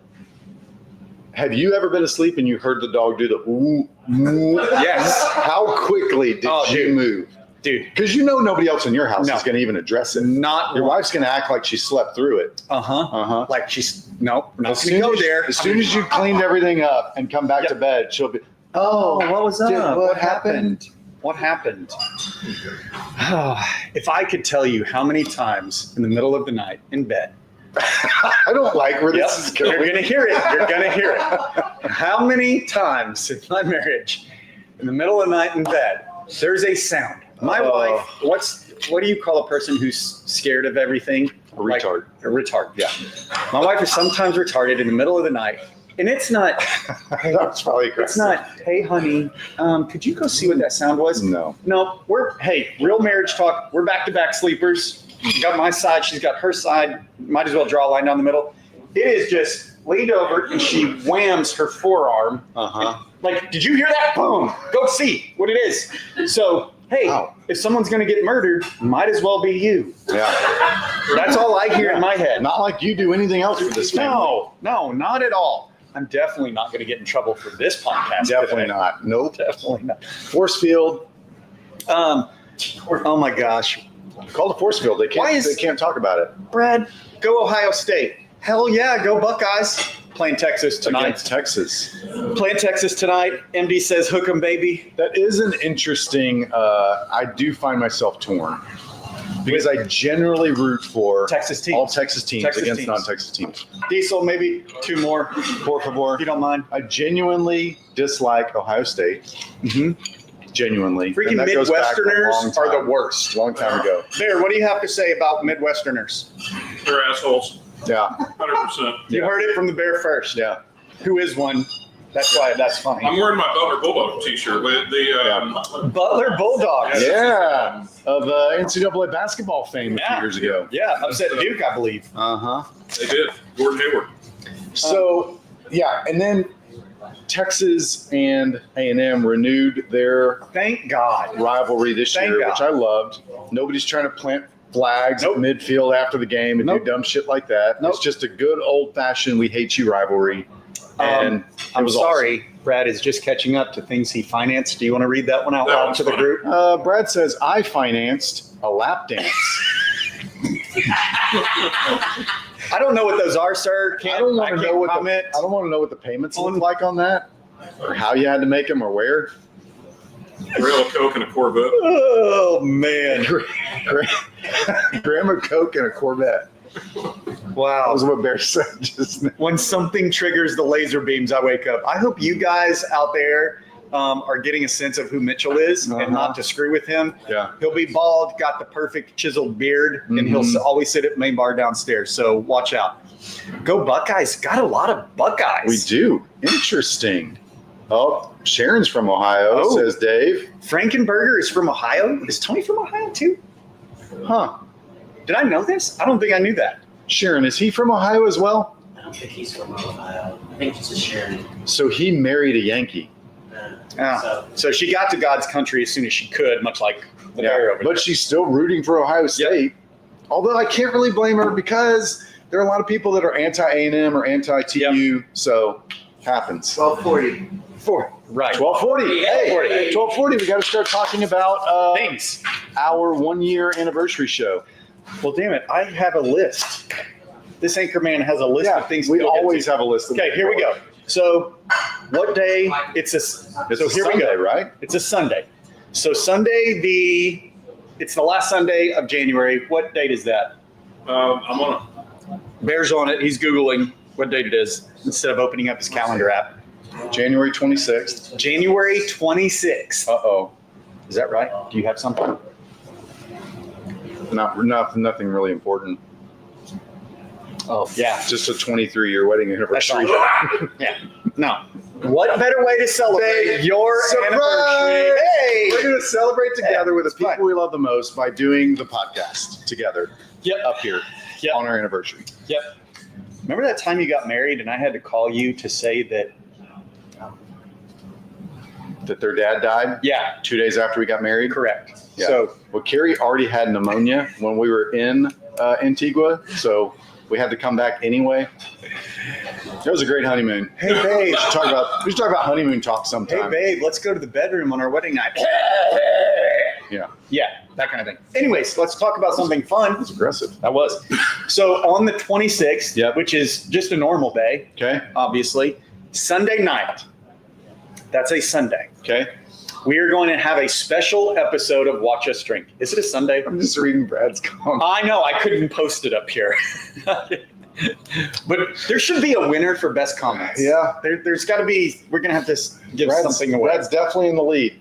Have you ever been asleep and you heard the dog do the ooh, ooh?
Yes.
How quickly did
Oh,
you
dude.
move?
Dude,
Because you know nobody else in your house
No.
is going to even address it.
not
Your wife's going to act like she slept through it.
Uh-huh. Like she's, no, we're not
As
going to
soon
go
as,
there.
as soon as you cleaned everything up and come back
Yep.
to bed, she'll be,
Oh, what was
Dude,
up?
what happened?
What happened? If I could tell you how many times in the middle of the night in bed,
I don't like where
Yep,
this is
you're
going.
going to hear it. You're going to hear it. How many times in my marriage, in the middle of the night in bed, there's a sound. My
Oh.
wife, what do you call a person who's scared of everything?
A retard.
A retard.
Yeah.
My wife is sometimes retarded in the middle of the night. And it's not,
That's probably aggressive.
it's not, hey, honey, could you go see what that sound was?
No.
No, hey, real marriage talk. We're back-to-back sleepers. You got my side, she's got her side. Might as well draw a line down the middle. It is just leaned over and she whams her forearm.
Uh-huh.
Like, did you hear that? Boom. Go see what it is. So, hey,
Wow.
if someone's going to get murdered, might as well be you.
Yeah.
That's all I hear in my head.
Not like you do anything else for this family.
No, not at all. I'm definitely not going to get in trouble for this podcast.
Definitely
today.
not. Nope.
Definitely not.
Force field.
Oh my gosh.
Call the force field. They can't talk about it.
Brad, go Ohio State. Hell yeah, go Buckeyes. Playing Texas tonight.
Against Texas.
Playing Texas tonight. MD says hook 'em, baby.
That is an interesting, I do find myself torn. Because I generally root for
Texas teams.
all Texas teams
Texas
against
teams.
non-Texas teams.
Diesel, maybe two more, por favor, if you don't mind.
I genuinely dislike Ohio State.
Mm-hmm.
Genuinely.
Freaking
And that goes back a long
Midwesterners are
time.
the worst.
Long time ago.
Bear, what do you have to say about Midwesterners?
They're assholes.
Yeah.
100%.
You
Yeah.
heard it from the Bear first.
Yeah.
Who is one? That's why that's funny.
I'm wearing my Butler Bulldog t-shirt.
Butler Bulldogs.
Yeah. Of NCAA basketball fame a
Yeah.
few years ago.
Yeah, upset Duke, I believe.
Uh-huh.
They did. Gordon Hayward.
So, yeah. And then Texas and A&M renewed their
Thank God.
rivalry this
Thank
year,
God.
which I loved. Nobody's trying to plant flags
Nope.
at midfield after the game and
Nope.
do dumb shit like that.
Nope.
It's just a good old-fashioned "we hate you" rivalry. And it
I'm
was
sorry, Brad is just catching up to things he financed. Do you want to read that one out
That
loud
one's
to the
funny.
group?
awesome. Brad says, "I financed a lap dance."
I don't know what those are, sir.
I don't want to
can't
know what
comment.
I don't want to know what the payments look like on that, or how you had to make them, or where.
Rail of Coke and a Corvette.
Oh man!
Gram of Coke and a Corvette. That
Wow.
was what Bear said just now.
When something triggers the laser beams, I wake up. I hope you guys out there are getting a sense of who Mitchell is and not to screw with him.
Yeah.
He'll be bald, got the perfect chiseled beard, and he'll always sit at main bar downstairs. So watch out. Go Buckeyes. Got a lot of Buckeyes.
We do. Interesting. Oh, Sharon's from Ohio,
Oh.
says Dave.
Frankenberger is from Ohio. Is Tony from Ohio too?
Huh.
Did I know this? I don't think I knew that.
Sharon, is he from Ohio as well?
I don't think he's from Ohio. I think it's a Sharon.
So he married a Yankee.
Yeah. So she got to God's country as soon as she could, much like the bear over
But
there.
she's still rooting for Ohio State. Although I can't really blame her because there are a lot of people that are anti-A&M or anti-TU. So happens.
1240.
Right.
1240. Hey,
1240.
1240. We got to start talking about
Thanks.
our 1-year anniversary show.
Well, damn it. I have a list. This Anchorman has a list of things
we
to get
always
to.
have a list. Of
Okay, here we go. So what day? It's a
It's
so
a
here we
Sunday,
go.
right?
It's a Sunday. So Sunday it's the last Sunday of January. What date is that?
I'm on
Bear's on it. He's Googling what date it is instead of opening up his calendar app.
January 26th.
January 26th.
Uh-oh.
Is that right? Do you have something?
Nothing really important.
Oh, yeah.
Just a 23-year wedding
That's
anniversary.
all. Yeah. No. What better way to celebrate your
Surprise!
anniversary? Hey!
We're going to celebrate together with the
it's fine.
people we love the most by doing the podcast together
Yep.
up here
Yep.
on our anniversary.
Yep. Remember that time you got married and I had to call you to say that?
That their dad died
Yeah,
2 days after we got married.
correct.
Yeah.
So,
Well, Carrie already had pneumonia when we were in Antigua, so we had to come back anyway. It was a great honeymoon.
hey, babe.
We should talk about honeymoon talk
Hey,
sometime.
babe, let's go to the bedroom on our wedding night.
Yeah.
Yeah, that kind of thing. Anyways, let's talk about something fun.
It's aggressive.
That was. So on the 26th,
Yep.
which is just a normal day,
Okay.
obviously, Sunday night. That's a Sunday.
Okay.
We are going to have a special episode of Watch Us Drink. Is it a Sunday?
I'm just reading Brad's comment.
I know, I couldn't post it up here. But there should be a winner for best comments.
Yeah.
There's got to be, we're going to have to give
Brad's,
something away.
Brad's definitely in the lead.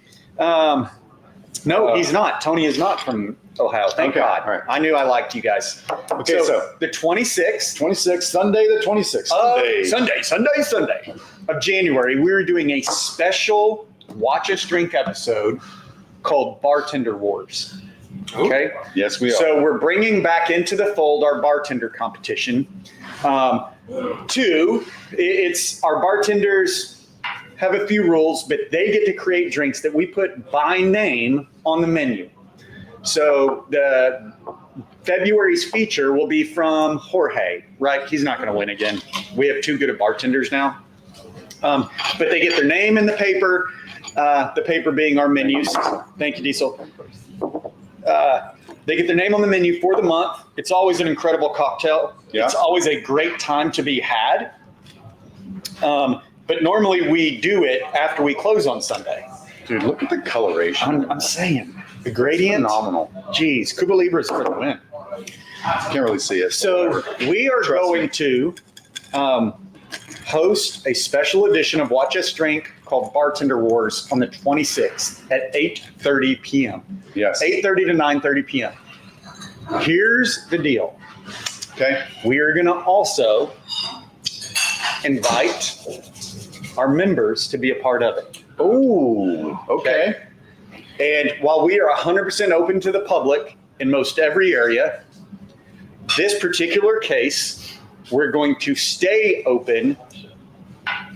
No, he's not. Tony is not from Ohio. Thank
Okay,
God.
all right.
I knew I liked you guys.
Okay, so
the 26th.
26th, Sunday the 26th.
Sunday of January, we were doing a special Watch Us Drink episode called Bartender Wars. Okay.
Yes, we are.
So we're bringing back into the fold our bartender competition. It's our bartenders have a few rules, but they get to create drinks that we put by name on the menu. So the February's feature will be from Jorge, right? He's not going to win again. We have too good of bartenders now. But they get their name in the paper being our menus. Thank you, Diesel. They get their name on the menu for the month. It's always an incredible cocktail.
Yeah.
It's always a great time to be had. But normally we do it after we close on Sunday.
Dude, look at the coloration.
I'm saying the gradient.
Phenomenal.
Geez, Cuba Libras for the win.
Can't really see it.
So we are
Trust
going
me.
to host a special edition of Watch Us Drink called Bartender Wars on the 26th at 8:30 p.m.
Yes.
8:30 to 9:30 p.m. Here's the deal.
Okay.
We are going to also invite our members to be a part of it.
Oh, okay.
And while we are 100% open to the public in most every area, this particular case, we're going to stay open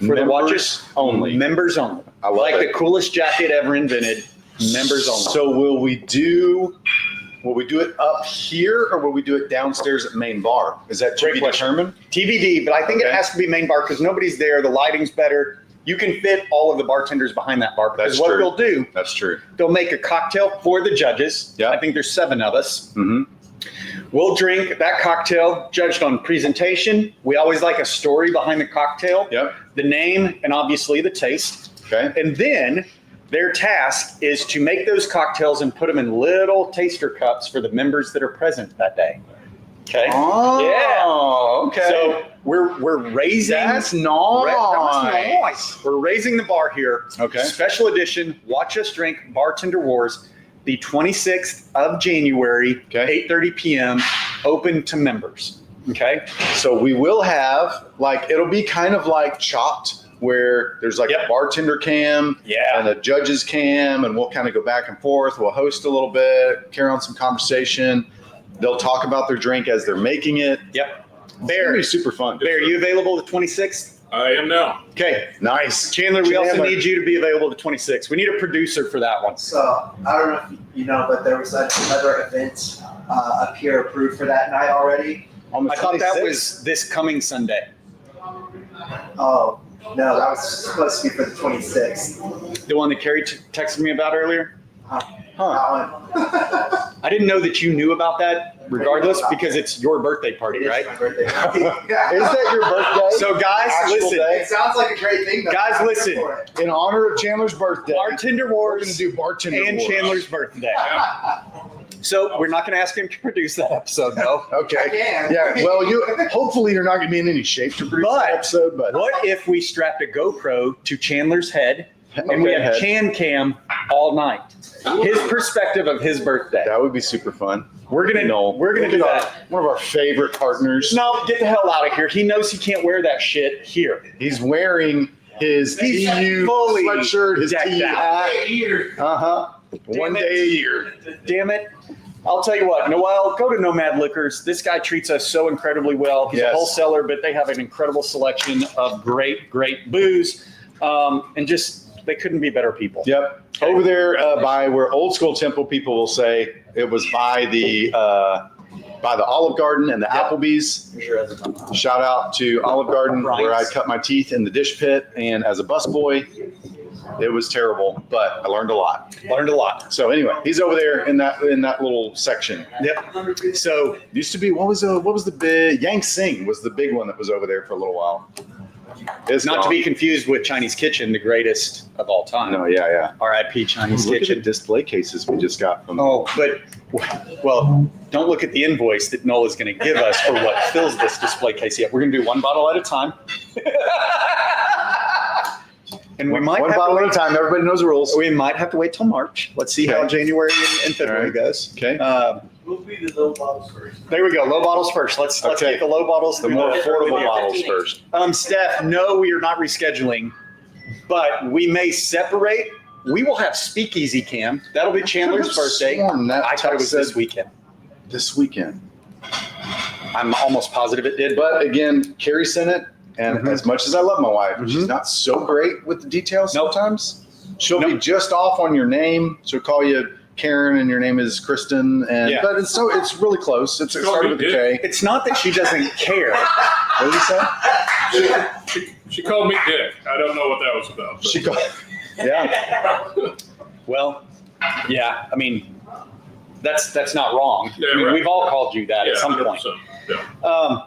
for the Watch Us
only.
Members only.
I love
like
it.
the coolest jacket ever invented. Members only.
So will we do it up here or will we do it downstairs at main bar? Is that to
Great
be
question.
determined?
TBD, but I think it
Okay.
has to be main bar because nobody's there. The lighting's better. You can fit all of the bartenders behind that bar because
That's
what
true.
they'll do,
That's true.
they'll make a cocktail for the judges.
Yeah.
I think there's 7 of us.
Mm-hmm.
We'll drink that cocktail judged on presentation. We always like a story behind the cocktail,
Yep.
the name, and obviously the taste.
Okay.
And then their task is to make those cocktails and put them in little taster cups for the members that are present that day. Okay.
Oh, okay.
So we're raising.
That's
That's
nice.
nice. guys, we're raising the bar here.
Okay.
Special edition, Watch Us Drink Bartender Wars, the 26th of January,
Okay.
8:30 p.m., open to members. Okay.
So we will have it'll be kind of like Chopped, where there's
Yep.
a bartender cam
Yeah.
and a judge's cam, and we'll kind of go back and forth. We'll host a little bit, carry on some conversation. They'll talk about their drink as they're making it.
Yep.
It's gonna
Bear,
be super fun.
Bear, you available the 26th?
I am now.
Okay.
Nice.
Chandler, we also
Chandler.
need you to be available the 26th. We need a producer for that one.
So I don't know if you know, but there was another event up here approved for that night already.
On the
I thought that
26th?
was this coming Sunday.
Oh no, that was supposed to be for the 26th.
The one that Carrie texted me about earlier?
Huh.
That one.
I didn't know that you knew about that regardless
It
because it's your birthday party,
is
right?
my birthday.
Is that your birthday?
So guys,
Actual
listen.
day?
It sounds like a great thing. though.
Guys,
I'm here
listen.
for it.
In honor of Chandler's birthday,
Bartender
we're
Wars
going to do bartender
and
wars.
Chandler's birthday. So we're not going to ask him to produce that episode, though.
I
Okay.
can.
Yeah. Well, hopefully you're not going to be in any shape to produce
But-
that episode, but
What if we strapped a GoPro to Chandler's head and we
Okay,
had
head.
Chan Cam all night? His perspective of his birthday.
That would be super fun.
We're gonna do that.
One of our favorite partners.
No, get the hell out of here. He knows he can't wear that shit here.
He's wearing his
He's
TU
fully
sweatshirt, his
decked
TU
out.
hat. Uh-huh. One
Damn it.
day a year.
Damn it. I'll tell you what, Noel, go to Nomad Liquors. This guy treats us so incredibly well. He's
Yes.
a wholesaler, but they have an incredible selection of great, great booze. And just, they couldn't be better people.
Yep. Over there by where Old School Temple people will say it was by the Olive Garden and the Applebee's.
For sure, that's a
Shout out to Olive Garden where I
Right.
cut my teeth in the dish pit, and as a busboy, it was terrible, but I learned a lot.
Learned a lot.
So anyway, he's over there in that little section.
Yep. So
Used to be what was the big Yang Sing was the big one that was over there for a little while. It's
not to
gone.
be confused with Chinese Kitchen, the greatest of all time.
No, yeah.
R.I.P. Chinese
Look at the
Kitchen.
display cases we just got from.
Oh, but, well, don't look at the invoice that Noel is going to give us for what fills this display case yet. We're going to do one bottle at a time. And we might
one
have to
bottle at a
wait-
time. Everybody knows the rules.
We might have to wait till March. Let's see how
Okay.
January and February
All right.
goes.
Okay.
We'll be the little bottles first.
There we go. Low bottles first. Let's
Okay.
get the low bottles.
The
through
more
the-
affordable
Yeah.
bottles first.
Steph, no, we are not rescheduling, but we may separate. We will have Speakeasy Cam. That'll be Chandler's birthday.
Sworn that
I thought it was
said
this weekend.
This weekend.
I'm almost positive it did.
But again, Carrie sent it, and
Mhm.
as much as I love my wife, she's
Mhm.
not so great with the details
Nope.
sometimes. She'll be
Nope.
just off on your name. She'll call you Karen, and your name is Kristen, and
Yeah.
but it's really close. It started with a K.
It's not that she doesn't care.
What did he say?
She called me Dick. I don't know what that was about. but-
She called. Yeah.
Well, yeah. I mean, that's not wrong.
Yeah,
I mean,
right.
We've all called you that
Yeah,
at some point.
100%. Yeah.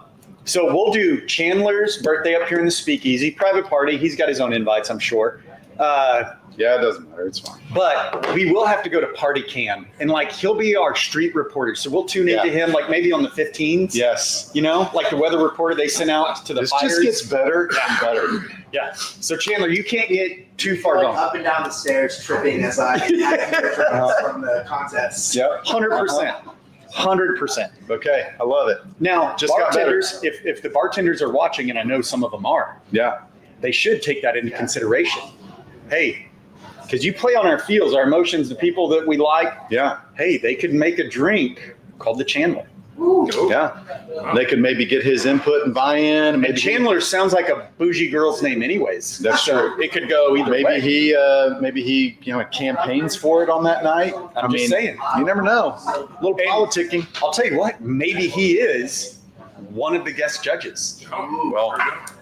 So we'll do Chandler's birthday up here in the Speakeasy, private party. He's got his own invites, I'm sure.
Yeah, it doesn't matter. It's fine.
But we will have to go to Party Cam, and he'll be our street reporter. So we'll tune into him maybe on the 15s.
Yes.
You know, like the weather reporter they sent out to the
This
fires.
just gets better and better.
Yeah. So Chandler, you can't get too far
Like
gone.
up and down the stairs, tripping as I from the contest.
Yep.
100%. 100%.
Okay. I love it.
Now,
Just got better.
bartenders, if the bartenders are watching, and I know some of them are,
Yeah.
they should take that into consideration. Hey, because you play on our feels, our emotions, the people that we like.
Yeah.
Hey, they could make a drink called the Chandler.
Yeah. They could maybe get his input and buy-in.
And
Maybe
Chandler sounds like a bougie girl's name, anyways.
That's
So
true.
it could go either
Maybe
way.
he campaigns for it on that night.
I'm just saying.
You never know. A little
And-
politicking.
I'll tell you what, maybe he is one of the guest judges.
Well,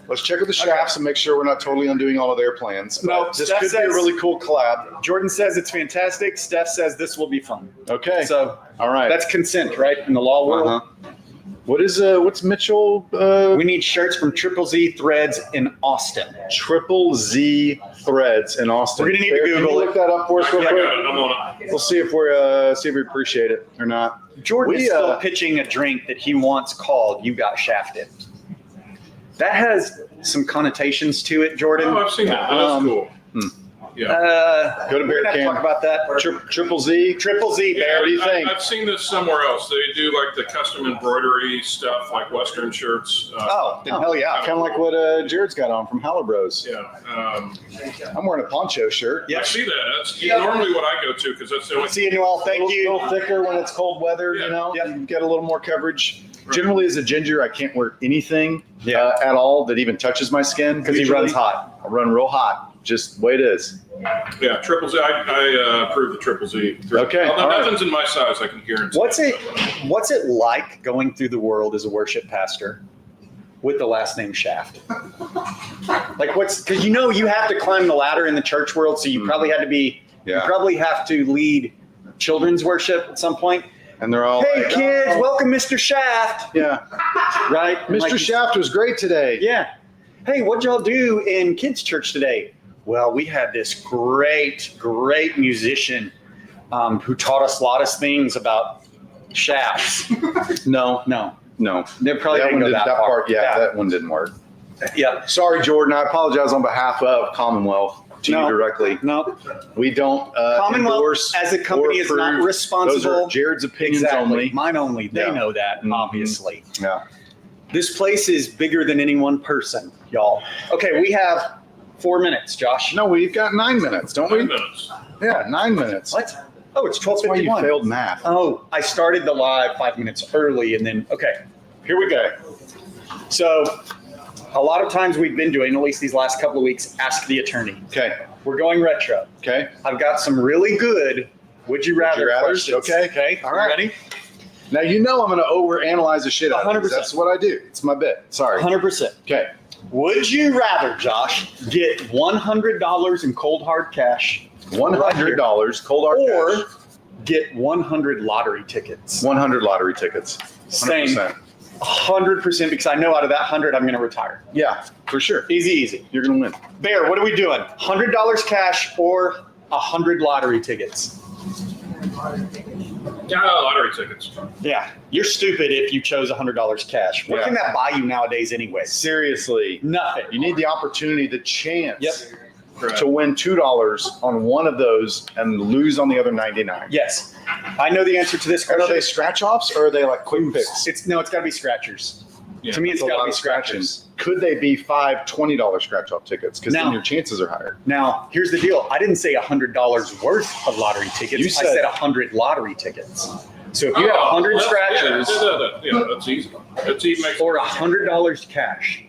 let's check with the Shafts and make sure we're not totally undoing all of their plans. But
No,
this
Steph
could be a
says-
really cool collab.
Jordan says it's fantastic. Steph says this will be fun.
Okay.
So
All right.
that's consent, right? In the law world.
Uh-huh. What's Mitchell?
We need shirts from Triple Z Threads in Austin.
Triple Z Threads in Austin.
We're gonna need to
Bear, can
Google
you
it.
Look that up for us
I
real
got
quick.
it. I'm on it.
We'll see if we appreciate it or not.
Jordan
We,
is still
uh,
pitching a drink that he wants called "You Got Shafted." That has some connotations to it, Jordan.
Oh, I've seen that. That's cool. Yeah.
Go to
we're
Bear
gonna have to
Camp.
talk about that.
Triple Z.
Triple Z,
Yeah,
Bear.
What do you think?
I've seen this somewhere else. They do like the custom embroidery stuff, like Western shirts.
Oh, then hell yeah.
Kind of like what Jared's got on from Howler Bros.
Yeah.
I'm wearing a poncho shirt.
Yeah.
I see that. That's normally what I go to because that's the only.
See you all. Thank
A
you.
little thicker when it's cold weather,
Yeah.
you know.
Yep.
You get a little more coverage. Generally, as a ginger, I can't wear anything
Yeah.
at all that even touches my skin
Because he
usually.
runs hot.
I run real hot, just the way it is.
Yeah, Triple Z. I approve the Triple Z.
Okay,
Although
all right.
nothing's in my size, I can guarantee.
What's it like going through the world as a worship pastor with the last name Shaft? Like because you have to climb the ladder in the church world, so you probably had to be you
Yeah.
probably have to lead children's worship at some point.
And they're all
Hey
like,
kids,
"Oh."
welcome Mr. Shaft.
Yeah.
Right?
Mr.
Like,
Shaft was great today.
Yeah. Hey, what'd y'all do in kids' church today? Well, we had this great musician who taught us a lot of things about shafts. No.
No.
They probably
that
didn't
one
go
did,
that
that
far.
part, yeah, that one didn't work.
Yeah.
Sorry, Jordan. I apologize on behalf of Commonwealth to
No.
you directly.
No.
We don't
Commonwealth
endorse
as a company
or
is not
approve.
responsible.
Those are Jared's opinions
Exactly.
only.
Mine only. They
Yeah.
know that,
Mhm.
obviously.
Yeah.
This place is bigger than any one person, y'all. Okay, we have 4 minutes, Josh.
No, we've got 9 minutes, don't we?
9 minutes.
Yeah, 9 minutes.
What? Oh, it's
That's why you
12:51.
failed math.
Oh, I started the live 5 minutes early and then, okay, here we go. So a lot of times we've been doing, at least these last couple of weeks, Ask the Attorney.
Okay.
We're going retro.
Okay.
I've got some really good would you rather
rathers?
questions.
Okay.
Okay.
All
You
right.
ready?
Now you know I'm going to overanalyze the shit out of
100%.
this. That's what I do. It's my bit. Sorry.
100%.
Okay.
Would you rather, Josh, get $100 in cold hard cash
$100 cold hard
or
cash.
get 100 lottery tickets?
100 lottery tickets.
Same.
100%.
100% because I know out of that 100 I'm going to retire.
Yeah, for sure.
Easy.
You're going to win.
Bear, what are we doing? $100 cash or 100 lottery tickets?
Yeah, lottery tickets.
Yeah, you're stupid if you chose $100 cash. What
Yeah.
can that buy you nowadays anyway?
Seriously.
Nothing.
You need the opportunity, the chance
Yep.
Correct.
to win $2 on one of those and lose on the other 99.
Yes, I know the answer to this
Are
question.
they scratch offs or are they like quick picks?
It's got to be scratchers.
Yeah.
To me, it's
That's a
got
lot
to be
of scratching.
scratchers.
Could they be $5 $20 scratch off tickets? Because
Now-
then your chances are higher.
Now, here's the deal. I didn't say $100 worth of lottery tickets.
You
I
said-
said 100 lottery tickets. So if you had 100
Oh,
scratchers
Yeah, that's easy. That's easy. Makes
or $100 cash,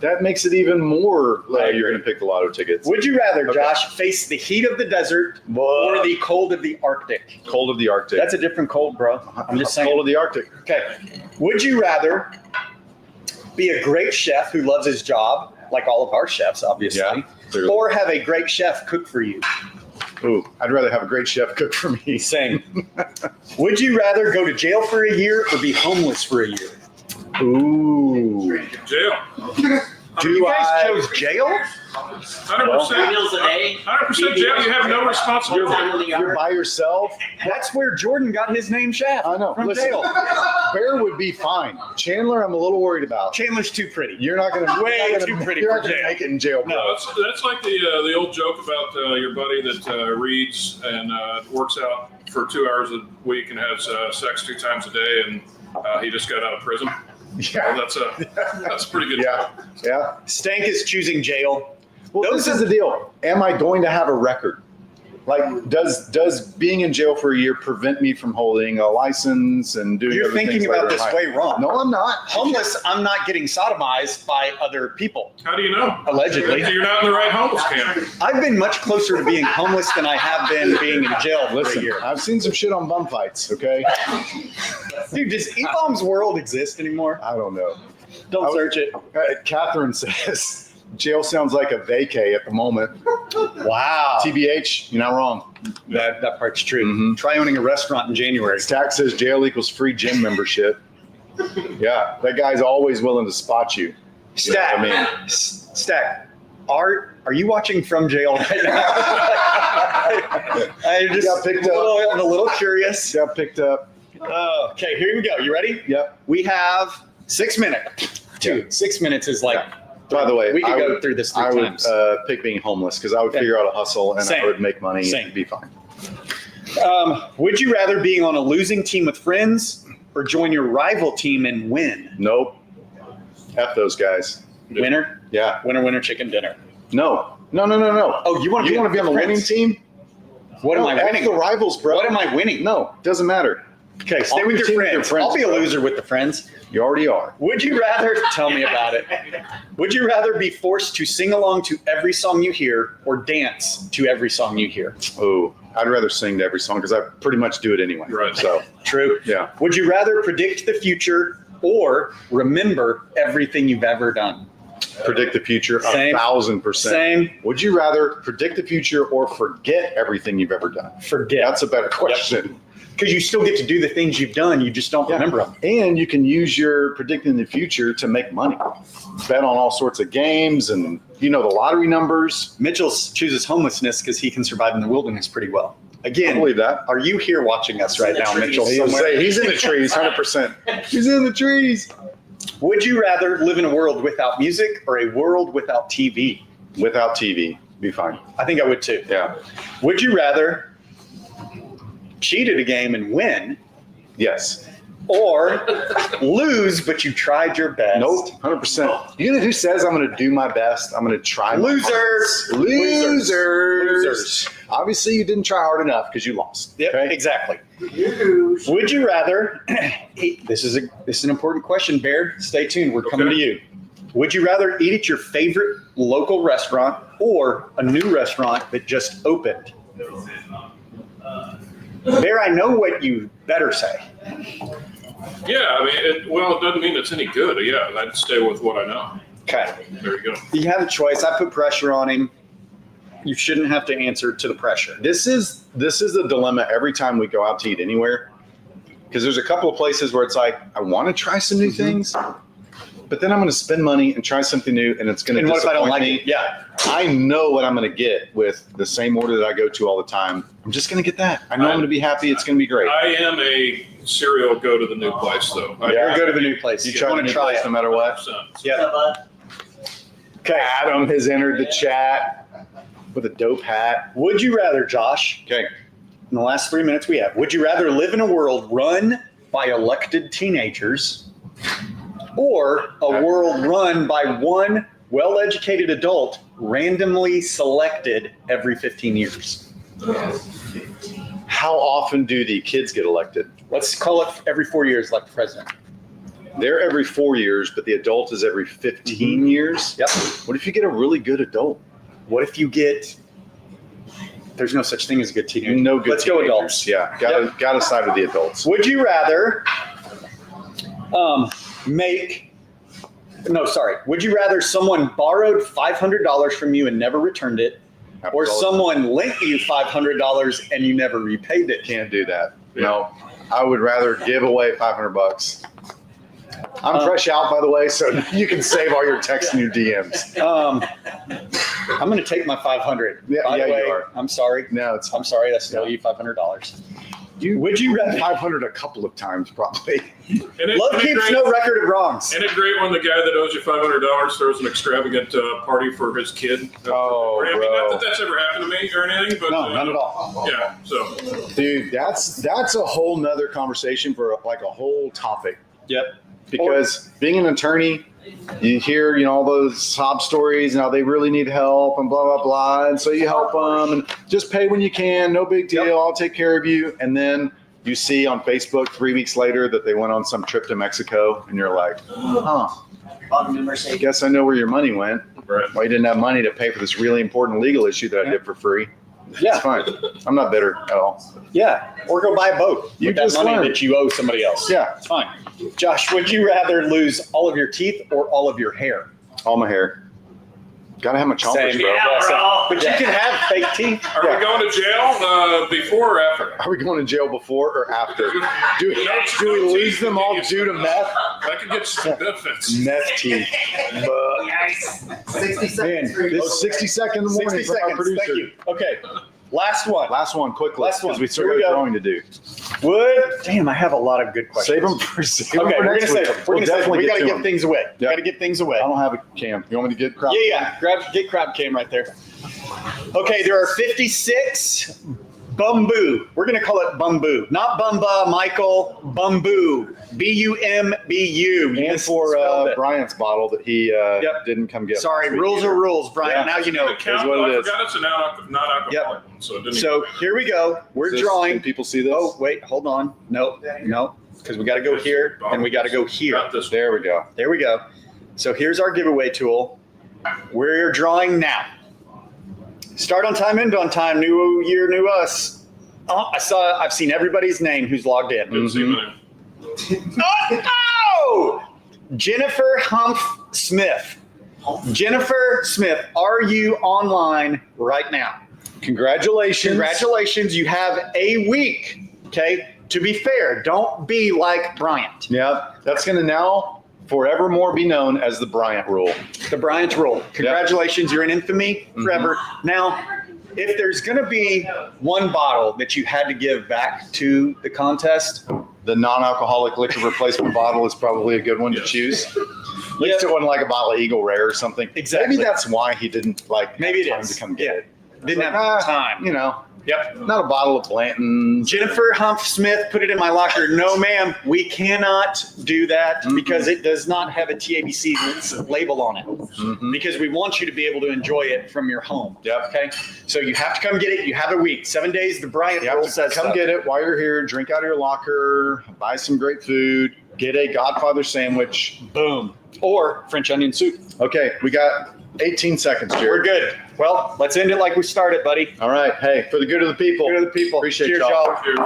That makes it even more
I
like
agree.
you're going to pick the lotto tickets.
would you rather,
Okay.
Josh, face the heat of the desert or the cold of the Arctic?
Cold of the Arctic.
That's a different cold, bro. I'm just saying.
Cold of the Arctic.
Okay. Would you rather be a great chef who loves his job, like all of our chefs, obviously,
Yeah, clearly.
or have a great chef cook for you?
Ooh, I'd rather have a great chef cook for me.
Same. Would you rather go to jail for a year or be homeless for a year?
Ooh.
jail.
Do you guys chose jail?
100%.
Meals a day.
100% jail. You have no responsibility.
Time in the
You're
yard.
by yourself.
That's where Jordan got his name, Shaft.
I know.
From
Listen,
jail.
Bear would be fine. Chandler, I'm a little worried about.
Chandler's too pretty.
You're not going to
Way too pretty
You're
for
not going to
jail.
make it in jail, bro.
No, that's like the old joke about your buddy that reads and works out for 2 hours a week and has sex 2 times a day, and he just got out of prison.
Yeah.
Well, that's a pretty good.
Yeah.
joke.
Yeah.
Stank is choosing jail.
Well, this is the deal. Am I going to have a record? Like, does being in jail for a year prevent me from holding a license and doing
You're
other
thinking
things
about
later
this
in
way
life?
wrong.
No, I'm not.
Homeless, I'm not getting sodomized by other people,
How do you know?
allegedly.
You're not in the right homeless camp.
I've been much closer to being homeless than I have been being in jail for a
Listen,
year.
I've seen some shit on bum fights, okay?
Dude, does E-Bomb's World exist anymore?
I don't know.
Don't search it.
Catherine says, jail sounds like a vacay at the moment.
Wow.
TBH, you're not wrong.
That part's true.
Mhm.
Try owning a restaurant in January.
Stack says jail equals free gym membership. Yeah, that guy's always willing to spot you. You know what I mean?
Stack. Are you watching From Jail right now? I just
Got picked up.
I'm a little curious.
Got picked up.
Okay, here we go. You ready?
Yep.
We have 6 minutes. 6 minutes is like
By the way,
we could
I
go
would-
through this 3
I would
times.
pick being homeless because I would
Yeah.
figure out a hustle and
Same.
I would make money
Same.
and be fine.
Would you rather be on a losing team with friends or join your rival team and win?
Nope. F those guys.
Winner,
Yeah.
winner, chicken dinner.
No.
Oh, you want to
You want to be on the winning team?
What am
No,
I
F
winning?
the rivals, bro.
What am I winning?
No, doesn't matter.
Okay, stay
On
with
your
your
team with
friends.
your friends,
I'll be a
bro.
loser with the friends.
You already are.
Would you rather tell me about it? Would you rather be forced to sing along to every song you hear or dance to every song you hear?
Oh, I'd rather sing to every song because I pretty much do it anyway.
Right.
So,
True.
yeah.
Would you rather predict the future or remember everything you've ever done?
Predict the future
Same.
1,000%.
Same.
Would you rather predict the future or forget everything you've ever done?
Forget.
That's a better question.
Because you still get to do the things you've done, you just don't
Yeah.
remember them.
And you can use your predicting the future to make money. Bet on all sorts of games and the lottery numbers.
Mitchell chooses homelessness because he can survive in the wilderness pretty well.
I
Again,
believe that.
are you here watching us right now, Mitchell?
He's
Somewhere?
in the trees, 100%. He's in the trees.
Would you rather live in a world without music or a world without TV?
Without TV, be fine.
I think I would too.
Yeah.
Would you rather cheat at a game and win
Yes.
or lose but you tried your best?
Nope. 100%. Who says I'm going to do my best? I'm going to try. my
Losers.
hardest.
Losers.
Losers. Obviously, you didn't try hard enough because you lost.
Yep,
Okay?
exactly. Would you rather eat, this is an important question, Baird. Stay tuned. We're coming
Okay.
to you. Would you rather eat at your favorite local restaurant or a new restaurant that just opened? Bear, I know what you better say.
Yeah, I mean, it doesn't mean it's any good. Yeah, I'd stay with what I know.
Okay.
There you go.
You have a choice. I put pressure on him. You shouldn't have to answer to the pressure.
This is a dilemma every time we go out to eat anywhere. Because there's a couple of places where it's like, I want to try some new things, but then I'm going to spend money and try something new, and it's going to
And what if I don't like
me.
it? Yeah.
I know what I'm going to get with the same order that I go to all the time. I'm just going to get that. I know I'm going to be happy. It's going to be great.
I am a serial go to the new place though.
Yeah. Go to the new place.
You
You
try
want
the
to
new
try
place
it.
no matter what.
Yeah. Okay.
Adam has entered the chat with a dope hat.
Would you rather, Josh,
Okay.
in the last 3 minutes we have, would you rather live in a world run by elected teenagers or a world run by one well-educated adult randomly selected every 15 years?
How often do the kids get elected?
Let's call it every 4 years like the president.
They're every 4 years, but the adult is every 15 years.
Yep.
What if you get a really good adult?
What if you get, there's no such thing as a good teenager.
No good
Let's go
teenagers.
adults.
Yeah, gotta side with the adults.
Would you rather would you rather someone borrowed $500 from you and never returned it, or someone lent you $500 and you never repaid it?
Can't do that. No, I would rather give away $500. I'm fresh out, by the way, so you can save all your texts and your DMs.
I'm going to take my $500.
Yeah,
By
yeah,
the way,
you are.
I'm sorry.
No, it's
I'm sorry. I stole you $500.
Would you rather 500 a couple of times probably?
Love keeps no record of wrongs.
Isn't it great when the guy that owes you $500 throws an extravagant party for his kid?
Oh,
I mean,
bro.
not that that's ever happened to me or anything, but
No, none at all.
Yeah, so
Dude, that's a whole nother conversation for like a whole topic.
Yep.
Because being an attorney, you hear, all those sob stories and how they really need help and blah, blah, blah. And so you help them and just pay when you can. No big deal.
Yep.
I'll take care of you. And then you see on Facebook 3 weeks later that they went on some trip to Mexico and you're like, huh,
On new
I
Mercedes.
guess I know where your money went.
right.
Well, you didn't have money to pay for this really important legal issue that I did for free. It's
Yeah.
fine. I'm not bitter at all.
Yeah. Or go buy a boat
You
with that
just
money
learned.
that you owe somebody else.
Yeah.
It's fine. Josh, would you rather lose all of your teeth or all of your hair?
All my hair. Gotta have my chompers,
Same.
bro.
Yeah, bro.
But you can have fake teeth.
Are we going to jail before or after?
Are we going to jail before or after? Do we lose them all due to meth?
I could get some benefits.
Meth teeth. But
60 seconds.
Man,
for you.
this-
60 seconds in the morning
60
from our
seconds.
producer.
Thank you. Okay. Last one.
Last one, quickly,
Last one.
because we still
Here we
got
go.
growing to do.
Would damn, I have a lot of good questions.
Save them for
Okay, we're gonna
next
save
week.
them. We're
We'll
gonna save them.
definitely
We gotta
to
give
'em.
things away.
Yep.
Gotta give things away.
I don't have a cam. You want me to get crop?
Yeah. Get crab cam right there. Okay, there are 56 bamboo. We're gonna call it bamboo, not Bumba, Michael. Bamboo. B-U-M-B-U.
And for Brian's bottle that he didn't come get.
Sorry,
last week
rules
either.
are rules, Brian.
Yeah.
Now you know.
Count,
what it
I
is.
forgot it's a non-alcoholic one, so it didn't.
So
even-
here we go. We're
Can
drawing.
people see this?
Oh wait, hold on. No, because we got to go here and we got to go here.
Got this.
There we go.
There we go. So here's our giveaway tool. We're drawing now. Start on time, end on time. New year, new us. I've seen everybody's name who's logged in.
Didn't see my name.
Oh! Jennifer Humph Smith. Jennifer Smith, are you online right now?
Congratulations.
Congratulations. You have a week. Okay. To be fair, don't be like Bryant.
Yeah, that's going to now forevermore be known as the Bryant rule.
The Bryant rule. Congratulations. You're in infamy forever. Now, if there's going to be one bottle that you had to give back to the contest,
The non-alcoholic liquor replacement bottle is probably a good one to
Yes.
choose. At least it wasn't like a bottle of Eagle Rare or something.
Exactly.
Maybe that's why he didn't like
Maybe it
have time
is.
to come get
Yeah.
it.
didn't
Like,
have time.
You know,
Yep.
not a bottle of Blanton's.
Jennifer Humph Smith put it in my locker. No, ma'am, we cannot do that because it does not have a TABC label on it.
Mhm.
Because we want you to be able to enjoy it from your home.
Yep.
Okay. So you have to come get it. You have a week, 7 days. The Bryant
You have
rule
to
says
come
so.
get it while you're here. Drink out of your locker. Buy some great food. Get a Godfather sandwich.
Boom. Or French onion soup.
Okay, we got 18 seconds,
We're
Jared.
good. Well, let's end it like we started, buddy.
All right. Hey, for the good of the people.
Good to the people.
Appreciate
Cheers,
y'all.
Cheers.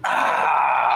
Ah.